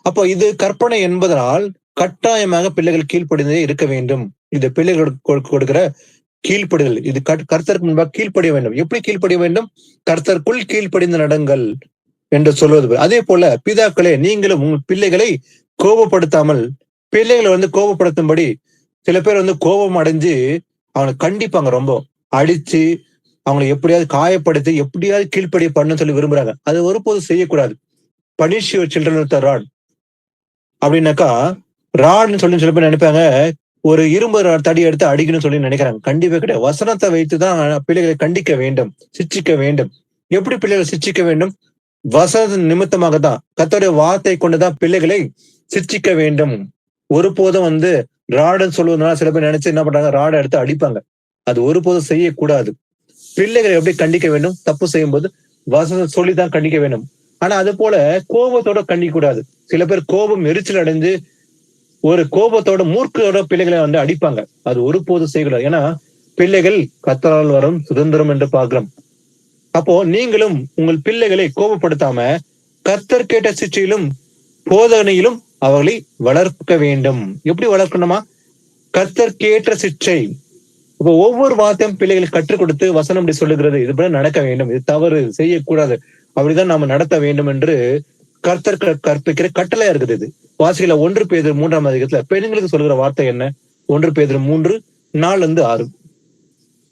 [SPEAKER 1] அப்போ இது கற்பனை என்பதனால் கட்டாயமாக பிள்ளைகள் கீழ்ப்படிந்தே இருக்க வேண்டும். இது பிள்ளைகளுக்கு கொடுக்கிற கீழ்ப்படிதல். இது கர்த்தருக்கு முன்பாக கீழ்ப்படிய வேண்டும். எப்படி கீழ்ப்படிய வேண்டும்? கர்த்தருக்குள் கீழ்ப்படிந்து நடங்கள் என்று சொல்வது. அதே போல பிதாக்களே, நீங்களும் உங்கள் பிள்ளைகளை கோபப்படுத்தாமல், பிள்ளைகளை கோபப்படுத்தும்படி சில பேர் கோபம் அடைஞ்சு அவனை கண்டிப்பாங்க, ரொம்ப அடிச்சு அவங்களை எப்படியாவது காயப்படுத்தி எப்படியாவது கீழ்ப்படிய பண்ணு சொல்லி விரும்புறாங்க. அது ஒருபோது செய்யக்கூடாது. Punish your children with rod அப்படின்னாக்கா, ராட்னு சொல்லி சில பேர் நினைப்பாங்க ஒரு இரும்பு தடி எடுத்து அடிக்கணும்னு சொல்லி நினைக்கிறாங்க. கண்டிப்பா கிடையாது. வசனத்தை வைத்துதான் பிள்ளைகளை கண்டிக்க வேண்டும், சிச்சிக்க வேண்டும். எப்படி பிள்ளைகளை சிச்சிக்க வேண்டும்? வசன நிமித்தமாக தான், கர்த்தருடைய வார்த்தை கொண்டுதான் பிள்ளைகளை சிச்சிக்க வேண்டும். ஒருபோதும் ராடுன்னு சொல்லுவதனால சில பேர் நினைச்சு என்ன பண்றாங்க? ராடை எடுத்து அடிப்பாங்க. அது ஒருபோதும் செய்யக்கூடாது. பிள்ளைகளை எப்படி கண்டிக்க வேண்டும்? தப்பு செய்யும் போது வசனம் சொல்லிதான் கண்டிக்க வேண்டும். ஆனா அது போல கோபத்தோட கண்டிக்க கூடாது. சில பேர் கோபம் எரிச்சல் அடைஞ்சு ஒரு கோபத்தோட மூர்க்கோட பிள்ளைகளை அடிப்பாங்க. அது ஒருபோதும் செய்யக்கூடாது. ஏன்னா பிள்ளைகள் கர்த்தரால் வரும் சுதந்திரம் என்று பார்க்கிறோம். அப்போ நீங்களும் உங்கள் பிள்ளைகளை கோபப்படுத்தாம கர்த்தர் கேட்ட சிக்ஷையிலும் போதனையிலும் அவர்களை வளர்க்க வேண்டும். எப்படி வளர்க்கணுமா? கர்த்தர் கேட்ட சிக்ஷை. இப்போ ஒவ்வொரு வார்த்தையும் பிள்ளைகளுக்கு கற்றுக் கொடுத்து வசனம் இப்படி சொல்லுகிறது, இது போல நடக்க வேண்டும், இது தவறு, செய்யக்கூடாது, அப்படிதான் நாம நடத்த வேண்டும் என்று கர்த்தர் கற்பிக்கிற கட்டளையா இருக்குது. இது வாசிக்கல 1 பேதுரு 3ஆம் அதிகாரத்துல பெண்களுக்கு சொல்லுகிற வார்த்தை என்ன? 1 பேதுரு 3:4-6.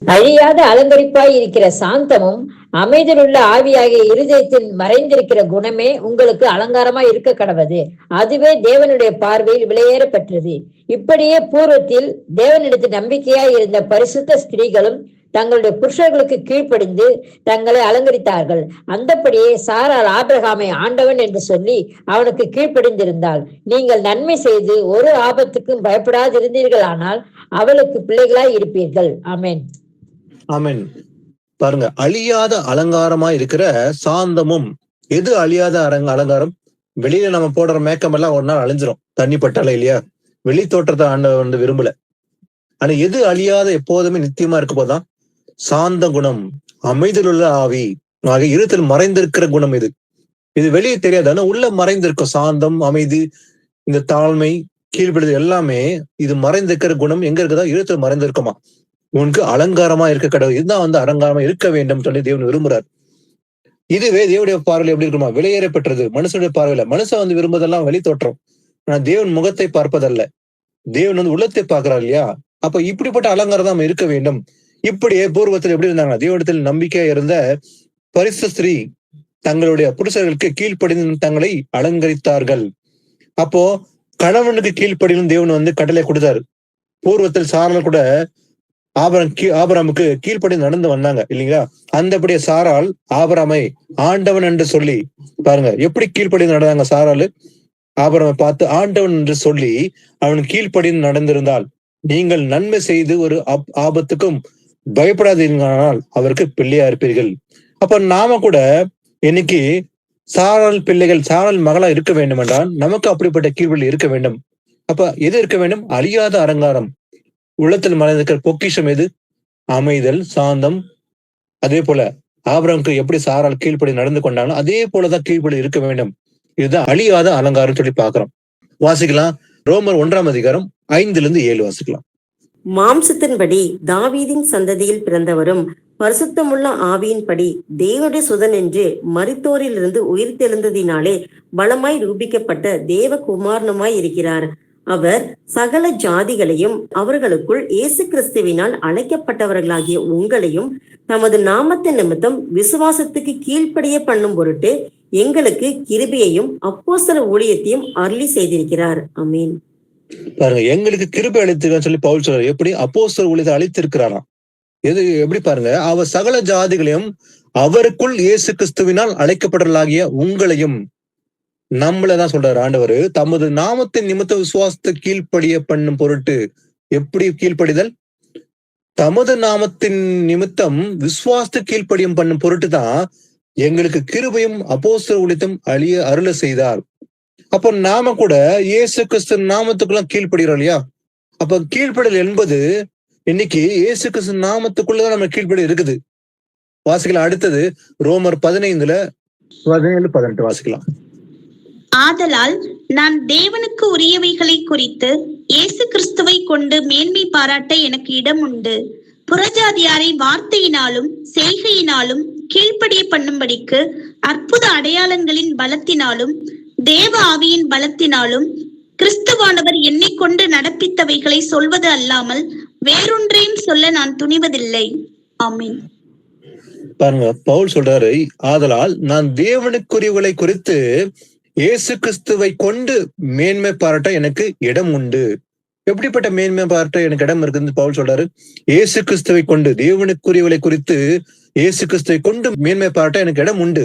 [SPEAKER 4] அழியாத அலங்கரிப்பாய் இருக்கிற சாந்தமும் அமைதியுள்ள ஆவியாகிய இருதயத்தில் மறைந்திருக்கிற குணமே உங்களுக்கு அலங்காரமாய் இருக்க கடவது. அதுவே தேவனுடைய பார்வையில் விலையேற பெற்றது. இப்படியே பூர்வத்தில் தேவனிடத்தில் நம்பிக்கையாய் இருந்த பரிசுத்த ஸ்திரீகளும் தங்களுடைய புருஷர்களுக்கு கீழ்ப்படிந்து தங்களை அலங்கரித்தார்கள். அந்தபடியே சாராள் ஆபிரகாமை ஆண்டவன் என்று சொல்லி அவனுக்கு கீழ்ப்படிந்திருந்தாள். நீங்கள் நன்மை செய்து ஒரு ஆபத்துக்கும் பயப்படாதிருந்தீர்கள், ஆனால் அவளுக்கு பிள்ளைகளாய் இருப்பீர்கள். ஆமென்.
[SPEAKER 1] ஆமென். பாருங்க, அழியாத அலங்காரமா இருக்கிற சாந்தமும். எது அழியாத அலங்காரம்? வெளியில நம்ம போடுற மேக்கம் எல்லாம் ஒரு நாள் அழிஞ்சிரும், தண்ணி பட்டால இல்லையா? வெளி தோற்றத்தை ஆண்டவர் விரும்பல. ஆனா எது அழியாத எப்போதுமே நித்தியமா இருக்க போதான்? சாந்த குணம், அமைதியுள்ள ஆவி ஆக இருத்தில் மறைந்திருக்கிற குணம். இது இது வெளியே தெரியாது, ஆனா உள்ள மறைந்திருக்கும். சாந்தம், அமைதி, இந்த தாழ்மை, கீழ்ப்படுதல் எல்லாமே இது மறைந்திருக்கிற குணம் எங்க இருக்குதா? இருத்தில் மறைந்திருக்குமா. உனக்கு அலங்காரமா இருக்க கடவுள். இதுதான் அலங்காரமா இருக்க வேண்டும் சொல்லி தேவன் விரும்புறார். இதுவே தேவனுடைய பார்வையில் எப்படி இருக்குமா? வெளியேற பெற்றது. மனுஷனுடைய பார்வையில மனுஷன் விரும்புவதெல்லாம் வெளி தோற்றம். ஆனா தேவன் முகத்தை பார்ப்பதல்ல, தேவன் உள்ளத்தை பார்க்கிறார் இல்லையா? அப்ப இப்படிப்பட்ட அலங்காரம் தான் இருக்க வேண்டும். இப்படியே பூர்வத்தில் எப்படி இருந்தாங்க? தேவனிடத்தில் நம்பிக்கையா இருந்த பரிசுத்த ஸ்திரீ தங்களுடைய புருஷர்களுக்கு கீழ்ப்படிந்து தங்களை அலங்கரித்தார்கள். அப்போ கணவனுக்கு கீழ்ப்படியும் தேவன் கடலை கொடுத்தாரு. பூர்வத்தில் சாரால் கூட ஆபிரகாமுக்கு கீழ்ப்படி நடந்து வந்தாங்க இல்லைங்களா? அந்தபடியே சாரால் ஆபிரகாமை ஆண்டவன் என்று சொல்லி, பாருங்க எப்படி கீழ்ப்படி நடந்தாங்க. சாரால் ஆபிரகாமை பார்த்து ஆண்டவன் என்று சொல்லி அவன் கீழ்ப்படி நடந்திருந்தால், நீங்கள் நன்மை செய்து ஒரு ஆபத்துக்கும் பயப்படாதீர்கள், அவருக்கு பிள்ளையா இருப்பீர்கள். அப்ப நாம கூட இன்னைக்கு சாரால் பிள்ளைகள், சாரால் மகளா இருக்க வேண்டும் என்றால் நமக்கு அப்படிப்பட்ட கீழ்ப்படி இருக்க வேண்டும். அப்ப எது இருக்க வேண்டும்? அழியாத அலங்காரம். உள்ளத்தில் மறைந்திருக்கிற பொக்கிஷம் எது? அமைதல், சாந்தம். அதே போல ஆபிரகாமுக்கு எப்படி சாரால் கீழ்ப்படி நடந்து கொண்டாங்களோ அதே போலதான் கீழ்ப்படி இருக்க வேண்டும். இதுதான் அழியாத அலங்காரம் சொல்லி பாக்குறோம். வாசிக்கலாம். ரோமர் 1ஆம் அதிகாரம் 5-7 வாசிக்கலாம்.
[SPEAKER 2] மாம்சத்தின்படி தாவீதின் சந்ததியில் பிறந்தவரும் பரிசுத்தமுள்ள ஆவியின்படி தேவனுடைய சுதன் என்று மரித்தோரிலிருந்து உயிர்த்தெழுந்ததினாலே பலமாய் ரூபிக்கப்பட்ட தேவகுமாரனுமாய் இருக்கிறார். அவர் சகல ஜாதிகளையும் அவர்களுக்குள் இயேசு கிறிஸ்துவினால் அழைக்கப்பட்டவர்களாகிய உங்களையும் தமது நாமத்தின் நிமித்தம் விசுவாசத்துக்கு கீழ்ப்படிய பண்ணும் பொருட்டு எங்களுக்கு கிருபையையும் அப்போஸ்தல ஊழியத்தையும் அருளி செய்திருக்கிறார். ஆமென்.
[SPEAKER 1] பாருங்க, எங்களுக்கு கிருபை அளித்திருக்கான்னு சொல்லி பவுல் சொல்றாரு. எப்படி? அப்போஸ்தல ஊழியத்தை அளித்திருக்கிறாராம். எப்படி பாருங்க, அவர் சகல ஜாதிகளையும் அவருக்குள் இயேசு கிறிஸ்துவினால் அழைக்கப்படலாகிய உங்களையும், நம்மளதான் சொல்றாரு ஆண்டவர், தமது நாமத்தின் நிமித்த விசுவாசத்தை கீழ்ப்படிய பண்ணும் பொருட்டு. எப்படி கீழ்ப்படிதல்? தமது நாமத்தின் நிமித்தம் விசுவாசத்தை கீழ்ப்படியும் பண்ணும் பொருட்டு தான் எங்களுக்கு கிருபையும் அப்போஸ்தல ஊழியத்தையும் அருள செய்தார். அப்போ நாம கூட இயேசு கிறிஸ்து நாமத்துக்குள்ள கீழ்ப்படுகிறோம் இல்லையா? அப்ப கீழ்ப்படல் என்பது இன்னைக்கு இயேசு கிறிஸ்து நாமத்துக்குள்ளதான் நம்ம கீழ்ப்படி இருக்குது. வாசிக்கலாம். அடுத்தது ரோமர் 15:17-18 வாசிக்கலாம்.
[SPEAKER 3] ஆதலால் நான் தேவனுக்கு உரியவைகளை குறித்து இயேசு கிறிஸ்துவை கொண்டு மேன்மை பாராட்ட எனக்கு இடம் உண்டு. புறஜாதியாரை வார்த்தையினாலும் செய்கையினாலும் கீழ்ப்படிய பண்ணும்படிக்கு அற்புத அடையாளங்களின் பலத்தினாலும் தேவ ஆவியின் பலத்தினாலும் கிறிஸ்துவானவர் என்னை கொண்டு நடப்பித்தவைகளை சொல்வது அல்லாமல் வேறொன்றையும் சொல்ல நான் துணிவதில்லை. ஆமென்.
[SPEAKER 1] பாருங்க, பவுல் சொல்றாரு, ஆதலால் நான் தேவனுக்குரியவர்களை குறித்து இயேசு கிறிஸ்துவை கொண்டு மேன்மை பாராட்ட எனக்கு இடம் உண்டு. எப்படிப்பட்ட மேன்மை பாராட்ட எனக்கு இடம் இருக்குன்னு பவுல் சொல்றாரு. இயேசு கிறிஸ்துவை கொண்டு, தேவனுக்குரியவர்களை குறித்து இயேசு கிறிஸ்துவை கொண்டு மேன்மை பாராட்ட எனக்கு இடம் உண்டு.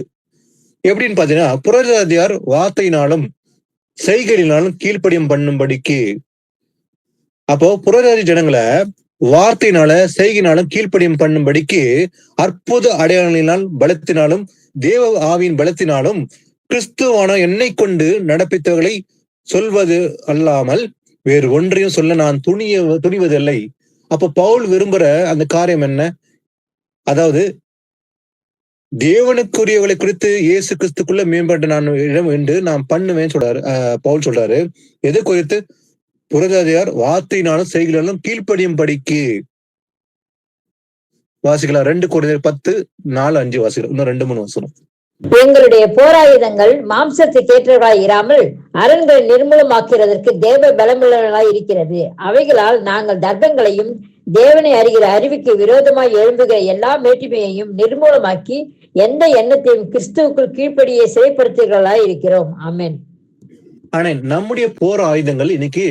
[SPEAKER 1] எப்படின்னு பாத்தீங்கன்னா, புறஜாதியார் வார்த்தையினாலும் செய்கையினாலும் கீழ்ப்படியும் பண்ணும்படிக்கு. அப்போ புறஜாதி ஜனங்களை வார்த்தையினால செய்கையினாலும் கீழ்ப்படியும் பண்ணும்படிக்கு அற்புத அடையாளங்களினால் பலத்தினாலும் தேவ ஆவியின் பலத்தினாலும் கிறிஸ்துவான என்னை கொண்டு நடப்பித்தவர்களை சொல்வது அல்லாமல் வேறு ஒன்றையும் சொல்ல நான் துணிவதில்லை. அப்ப பவுல் விரும்புற அந்த காரியம் என்ன? அதாவது தேவனுக்குரியவர்களை குறித்து இயேசு கிறிஸ்துக்குள்ள மேம்பட்ட நான் இடம் என்று நான் பண்ணுவேன்னு சொல்றாரு. பவுல் சொல்றாரு. எது குறித்து? புறஜாதியார் வார்த்தையினாலும் செய்கையினாலும் கீழ்ப்படியும் படிக்கு. வாசிக்கலாம். 2 கொரிந்தியர் 10:4-5 வாசிக்கலாம். இன்னும் 2-3 வசனம்.
[SPEAKER 4] எங்களுடைய போராயுதங்கள் மாம்சத்துக்கு ஏற்றவர்களாய் இராமல் அரண்களை நிர்மூலமாக்குவதற்கு தேவ பலமுள்ளவர்களாய் இருக்கிறது. அவைகளால் நாங்கள் தர்க்கங்களையும் தேவனை அறிகிற அறிவுக்கு விரோதமாய் எழும்புகிற எல்லா மேட்டிமையையும் நிர்மூலமாக்கி எந்த எண்ணத்தையும் கிறிஸ்துவுக்குள் கீழ்ப்படியை செயல்படுத்துகிறவர்களாய் இருக்கிறோம். ஆமென்.
[SPEAKER 1] ஆனா நம்முடைய போர் ஆயுதங்கள் இன்னைக்கு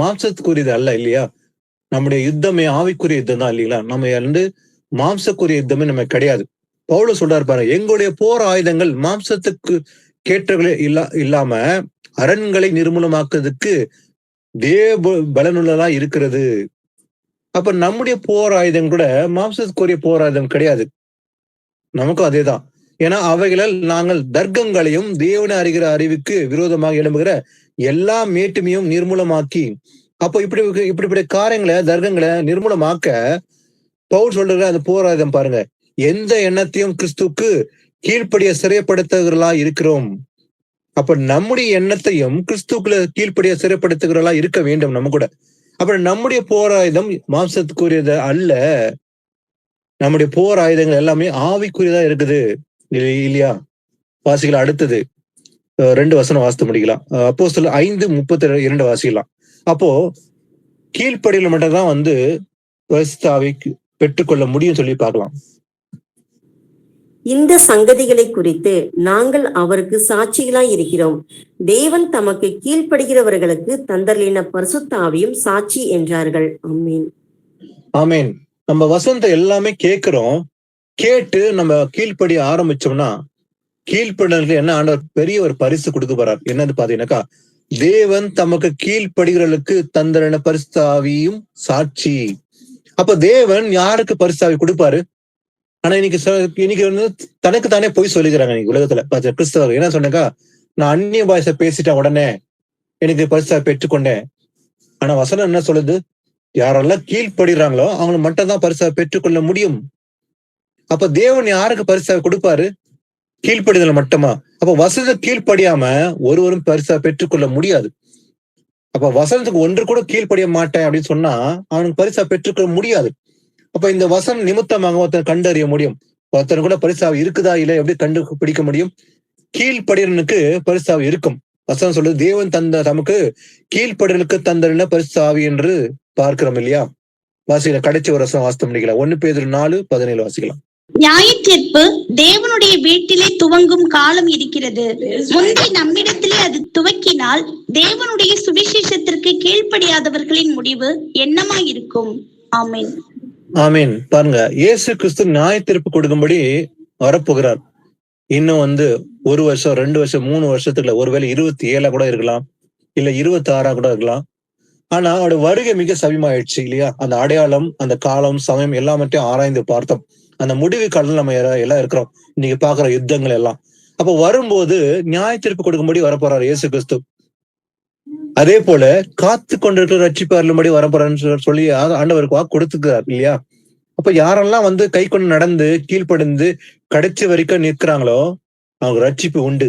[SPEAKER 1] மாம்சத்துக்குரியது அல்ல இல்லையா? நம்முடைய யுத்தமே ஆவிக்குரிய யுத்தம் தான் இல்லைங்களா? நம்ம மாம்சக்குரிய யுத்தமே நம்ம கிடையாது. பவுல் சொல்றாரு பாருங்க, எங்களுடைய போர் ஆயுதங்கள் மாம்சத்துக்கு கேட்டவர்களே இல்லாம அரண்களை நிர்மூலமாக்குறதுக்கு தேவ பலனுள்ளதா இருக்கிறது. அப்ப நம்முடைய போர் ஆயுதம் கூட மாம்சத்துக்குரிய போர் ஆயுதம் கிடையாது. நமக்கும் அதேதான். ஏன்னா அவைகளால் நாங்கள் தர்க்கங்களையும் தேவனை அறிகிற அறிவுக்கு விரோதமாக எழும்புகிற எல்லா மேட்டுமையும் நிர்மூலமாக்கி. அப்போ இப்படிப்பட்ட காரியங்களை, தர்க்கங்களை நிர்மூலமாக்க பவுல் சொல்ற அந்த போராயுதம் பாருங்க, எந்த எண்ணத்தையும் கிறிஸ்துவுக்கு கீழ்ப்படிய சிறைப்படுத்துகிறா இருக்கிறோம். அப்ப நம்முடைய எண்ணத்தையும் கிறிஸ்துக்குள்ள கீழ்ப்படிய சிறைப்படுத்துகிறா இருக்க வேண்டும் நம்ம கூட. அப்ப நம்முடைய போராயுதம் மாம்சத்துக்குரியது அல்ல. நம்முடைய போர் ஆயுதங்கள் எல்லாமே ஆவிக்குரியதா இருக்குது இல்லையா? வாசிக்கலாம். அடுத்தது 2 வசனம் வாசித்து முடிக்கலாம். அப்போஸ்தலர் 5:32 வாசிக்கலாம். அப்போ கீழ்ப்படியில மட்டும்தான் பரிசுத்த ஆவியை பெற்றுக்கொள்ள முடியும் சொல்லி பார்க்கலாம்.
[SPEAKER 2] இந்த சங்கதிகளை குறித்து நாங்கள் அவருக்கு சாட்சிகளாய் இருக்கிறோம். தேவன் தமக்கு கீழ்ப்படுகிறவர்களுக்கு தந்தர்லின பரிசுத்த ஆவியும் சாட்சி என்றார்கள். ஆமீன்.
[SPEAKER 1] ஆமீன். நம்ம வசனத்தை எல்லாமே கேட்கிறோம். கேட்டு நம்ம கீழ்ப்படிய ஆரம்பிச்சோம்னா கீழ்ப்படினருக்கு என்ன ஆண்டவர் பெரிய ஒரு பரிசு கொடுக்க போறார். என்னது பாத்தீங்கன்னாக்கா, தேவன் தமக்கு கீழ்ப்படுகிறவர்களுக்கு தந்தரன பரிசுத்த ஆவியும் சாட்சி. அப்ப தேவன் யாருக்கு பரிசுத்த ஆவி கொடுப்பாரு? ஆனா இன்னைக்கு தனக்கு தானே போய் சொல்லிக்கிறாங்க இன்னைக்கு உலகத்துல கிறிஸ்தவர்கள். என்ன சொன்னாக்கா, நான் அந்நிய பாஷை பேசிட்டேன், உடனே எனக்கு பரிசுத்த பெற்றுக்கொண்டேன். ஆனா வசனம் என்ன சொல்லுது? யாரெல்லாம் கீழ்ப்படுகிறாங்களோ அவங்களை மட்டும் தான் பரிசுத்த பெற்றுக்கொள்ள முடியும். அப்ப தேவன் யாருக்கு பரிசுத்த கொடுப்பாரு? கீழ்ப்படிதல் மட்டுமா? அப்ப வசனத்தை கீழ்ப்படியாம ஒருவரும் பரிசா பெற்றுக்கொள்ள முடியாது. அப்ப வசனத்துக்கு ஒன்று கூட கீழ்ப்படிய மாட்டேன் அப்படின்னு சொன்னா அவனுக்கு பரிசா பெற்றுக்கொள்ள முடியாது. அப்ப இந்த வசனம் நிமித்தமாக ஒருத்தன் கண்டறிய முடியும். ஒருத்தன் கூட பரிசாவை இருக்குதா இல்லை எப்படி கண்டுபிடிக்க முடியும்? கீழ்ப்படியனுக்கு பரிசாவை இருக்கும். வசனம் சொல்லுது, தேவன் தமக்கு கீழ்ப்படியலுக்கு தந்தன பரிசாவி என்று பார்க்கிறோம் இல்லையா? வாசிக்கலாம். கடைசி ஒரு வசனம் வாசித்து முடிக்கலாம். 1 பேதுரு 4:17 வாசிக்கலாம்.
[SPEAKER 3] நியாயத்தீர்ப்பு தேவனுடைய வீட்டிலே துவங்கும் காலம் இருக்கிறது. முந்தி நம்மிடத்திலே அது துவக்கினால் தேவனுடைய சுவிசேஷத்திற்கு கீழ்ப்படியாதவர்களின் முடிவு என்னமாயிருக்கும்? ஆமென்.
[SPEAKER 1] ஆமீன். பாருங்க, இயேசு கிறிஸ்து நியாயத்தீர்ப்பு கொடுக்கும்படி வரப்போகிறார். இன்னும் 1 வருஷம், 2 வருஷம், 3 வருஷத்துக்குள்ள, ஒருவேளை 27 கூட இருக்கலாம், இல்ல 26 கூட இருக்கலாம். ஆனா அவருடைய வருகை மிக சமீபமாயிடுச்சு இல்லையா? அந்த அடையாளம், அந்த காலம், சமயம் எல்லாமற்றையும் ஆராய்ந்து பார்த்தோம். அந்த முடிவு காலம் நம்ம எல்லாம் இருக்கிறோம். இன்னைக்கு பாக்குற யுத்தங்கள் எல்லாம். அப்ப வரும்போது நியாயத்தீர்ப்பு கொடுக்கும்படி வரப்போறாரு இயேசு கிறிஸ்து. அதே போல காத்து கொண்டிருக்கிற ரட்சிப்பு அருளும்படி வரப்போறான்னு சொல்லி ஆண்டவருக்கு வாக்கு கொடுத்துக்கிறார் இல்லையா? அப்ப யாரெல்லாம் கை கொண்டு நடந்து கீழ்ப்படிந்து கடைசி வரைக்கும் நிற்கிறாங்களோ அவங்க ரட்சிப்பு உண்டு.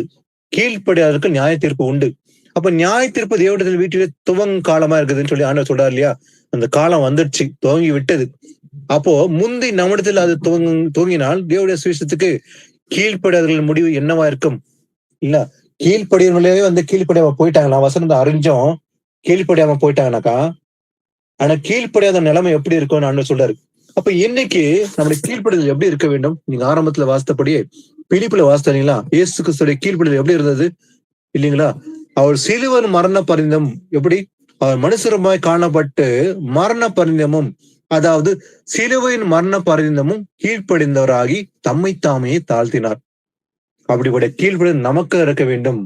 [SPEAKER 1] கீழ்ப்படியாதற்கு நியாய தீர்ப்பு உண்டு. அப்ப நியாய தீர்ப்பு தேவடத்தில் வீட்டிலே துவங்கும் காலமா இருக்குதுன்னு சொல்லி ஆண்டவர் சொல்றாரு இல்லையா? அந்த காலம் வந்துடுச்சு, துவங்கி விட்டது. அப்போ முந்தி நம்மிடத்தில் அது துவங்கினால் தேவடைய சுவிசேஷத்துக்கு கீழ்ப்படியாதவர்கள் முடிவு என்னவா இருக்கும்? இல்ல, கீழ்ப்படியவர்களே கீழ்ப்படியாம போயிட்டாங்களா? வசனத்தை அறிஞ்சும் கீழ்ப்படியாம போயிட்டாங்கனாக்கா, ஆனா கீழ்ப்படியாத நிலைமை எப்படி இருக்கும்னு ஆண்டவர் சொல்றாரு. அப்ப இன்னைக்கு நம்முடைய கீழ்ப்படிதல் எப்படி இருக்க வேண்டும்? நீங்க ஆரம்பத்துல வாசித்தபடியே பிலிப்புல வாசித்தீங்களா? இயேசு கிறிஸ்துடைய கீழ்ப்படிதல் எப்படி இருந்தது இல்லைங்களா? அவர் சிலுவன் மரண பரிந்தம் எப்படி அவர் மனுஷருமாய் காணப்பட்டு மரண பரிந்தமும், அதாவது சிலுவையின் மரண பரிந்தமும் கீழ்ப்படிந்தவராகி தம்மை தாமே தாழ்த்தினார். அப்படிப்பட்ட கீழ்ப்படிதல் நமக்கு இருக்க வேண்டும்.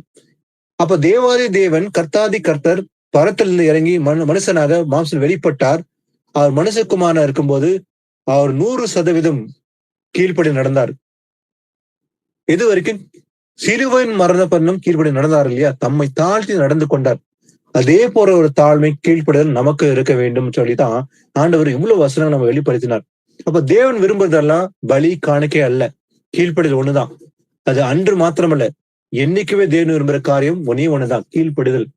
[SPEAKER 1] அப்ப தேவாதி தேவன் கர்த்தாதி கர்த்தர் பரத்திலிருந்து இறங்கி மனுஷனாக மாம்சம் வெளிப்பட்டார். அவர் மனுஷகுமாரனா இருக்கும்போது அவர் 100% கீழ்ப்படி நடந்தார். இது வரைக்கும் சிலுவையின் மரண பரிந்தம் கீழ்ப்படி நடந்தார் இல்லையா? தம்மை தாழ்த்தி நடந்து கொண்டார். அதே போற ஒரு தாழ்மை கீழ்ப்படிதல் நமக்கு இருக்க வேண்டும் சொல்லிதான் ஆண்டவர் இவ்வளவு வசனம் நம்ம வெளிப்படுத்தினார். அப்ப தேவன் விரும்புறதெல்லாம் பலி காணிக்கை அல்ல, கீழ்ப்படிதல் ஒண்ணுதான். அது அன்று மாத்திரமல்ல, என்னைக்குமே தேவன் விரும்புற காரியம் ஒண்ணுதான், கீழ்ப்படிதல்.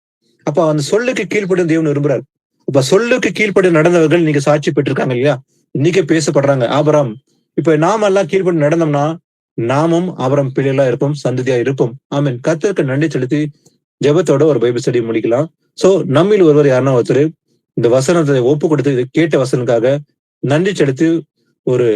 [SPEAKER 1] அப்ப அந்த சொல்லுக்கு கீழ்ப்படிதல் தேவன் விரும்புறார். அப்ப சொல்லுக்கு கீழ்ப்படி நடந்தவர்கள் இன்னைக்கு சாட்சி பெற்றிருக்காங்க இல்லையா? இன்னைக்கே பேசப்படுறாங்க. ஆபிரகாம், இப்ப நாம எல்லாம் கீழ்ப்படி நடந்தோம்னா நாமும் ஆபிரகாம் பிள்ளைகளா இருப்போம், சந்ததியா இருப்போம். ஆமீன். கர்த்தருக்கு நன்றி செலுத்தி ஜெபத்தோட ஒரு பைபிள் ஸ்டடி முடிக்கலாம். சோ நம்மில் ஒருவர் யாருன்னா ஒருத்தர் இந்த வசனத்தை ஒப்பு கொடுத்து இதை கேட்ட வசனுக்காக நன்றி செலுத்தி ஒரு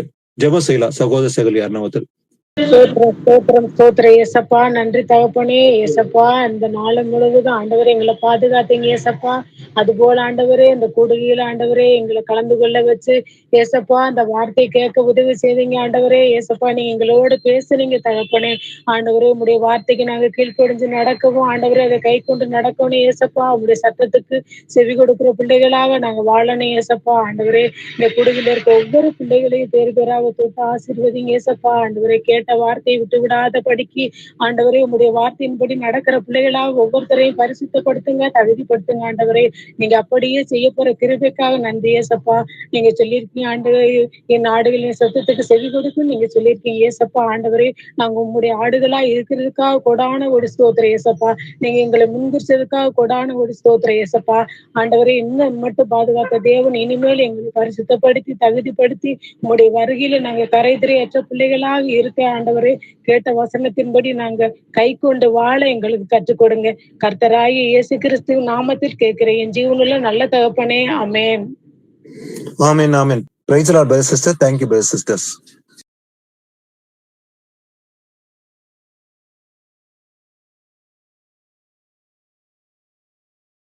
[SPEAKER 1] ஜெபம் செய்யலாம். சகோதர சகோதரி யாருன்னா ஒருத்தர்.
[SPEAKER 5] ஸ்தோத்திரம் ஏசப்பா. நன்றி தகப்பனே. ஏசப்பா, இந்த நாள் முழுவதும் ஆண்டவரே எங்களை பாதுகாத்தீங்க ஏசப்பா. அது போல ஆண்டவரே இந்த கூடுகையில ஆண்டவரே எங்களை கலந்து கொள்ள வச்சு ஏசப்பா அந்த வார்த்தை கேட்க உதவி செய்தீங்க ஆண்டவரே. ஏசப்பா, நீங்க எங்களோடு பேசுனீங்க தகப்பனே. ஆண்டவரே, உங்களுடைய வார்த்தைக்கு நாங்க கீழ்ப்படிஞ்சு நடக்கவும் ஆண்டவரே அதை கை கொண்டு நடக்கணும் ஏசப்பா. உங்களுடைய சத்தத்துக்கு செவி கொடுக்கிற பிள்ளைகளாக நாங்க வாழணும் ஏசப்பா. ஆண்டவரே, இந்த கூடுகையில இருக்க ஒவ்வொரு பிள்ளைகளையும் பேர் பேராக தொட்டு ஆசீர்வதிங்க ஏசப்பா. ஆண்டவரே, கேட்ட வார்த்தையை விட்டு விடாத படிக்கு ஆண்டவரே, உங்களுடைய வார்த்தையின்படி நடக்கிற பிள்ளைகளாக ஒவ்வொருத்தரையும் பரிசுத்தப்படுத்துங்க, தகுதிப்படுத்துங்க ஆண்டவரே. நீங்க அப்படியே செய்ய போற கிருபைக்காக நன்றி ஏசப்பா. நீங்க சொல்லியிருக்கீங்க ஆண்டவரே, என் ஆடுகளின் சத்தத்துக்கு செவி கொடுக்கும் நீங்க சொல்லியிருக்கீங்க ஏசப்பா. ஆண்டவரே, நாங்க உங்களுடைய ஆடுகளா இருக்கிறதுக்காக கொடான ஒரு ஸ்தோத்திரம் ஏசப்பா. நீங்க எங்களை முன்குறிச்சதுக்காக கொடான ஒரு ஸ்தோத்திரம் ஏசப்பா. ஆண்டவரே, இன்னும் மட்டும் பாதுகாத்த தேவன் இனிமேல் எங்களை பரிசுத்தப்படுத்தி தகுதிப்படுத்தி உங்களுடைய வருகையில நாங்க கரைதிரையற்ற பிள்ளைகளாக இருக்க ஆண்டவரே, கேட்ட வசனத்தின்படி நாங்க கை கொண்டு வாழ எங்களுக்கு கற்றுக் கொடுங்க. கர்த்தராகிய இயேசு கிறிஸ்துவின் நாமத்தில் கேட்கிறேன் என் ஜீவனுள்ள நல்ல தகப்பனே. Amen.
[SPEAKER 1] Amen. Amen. Praise the lord brothers sister. Thank you brothers sisters.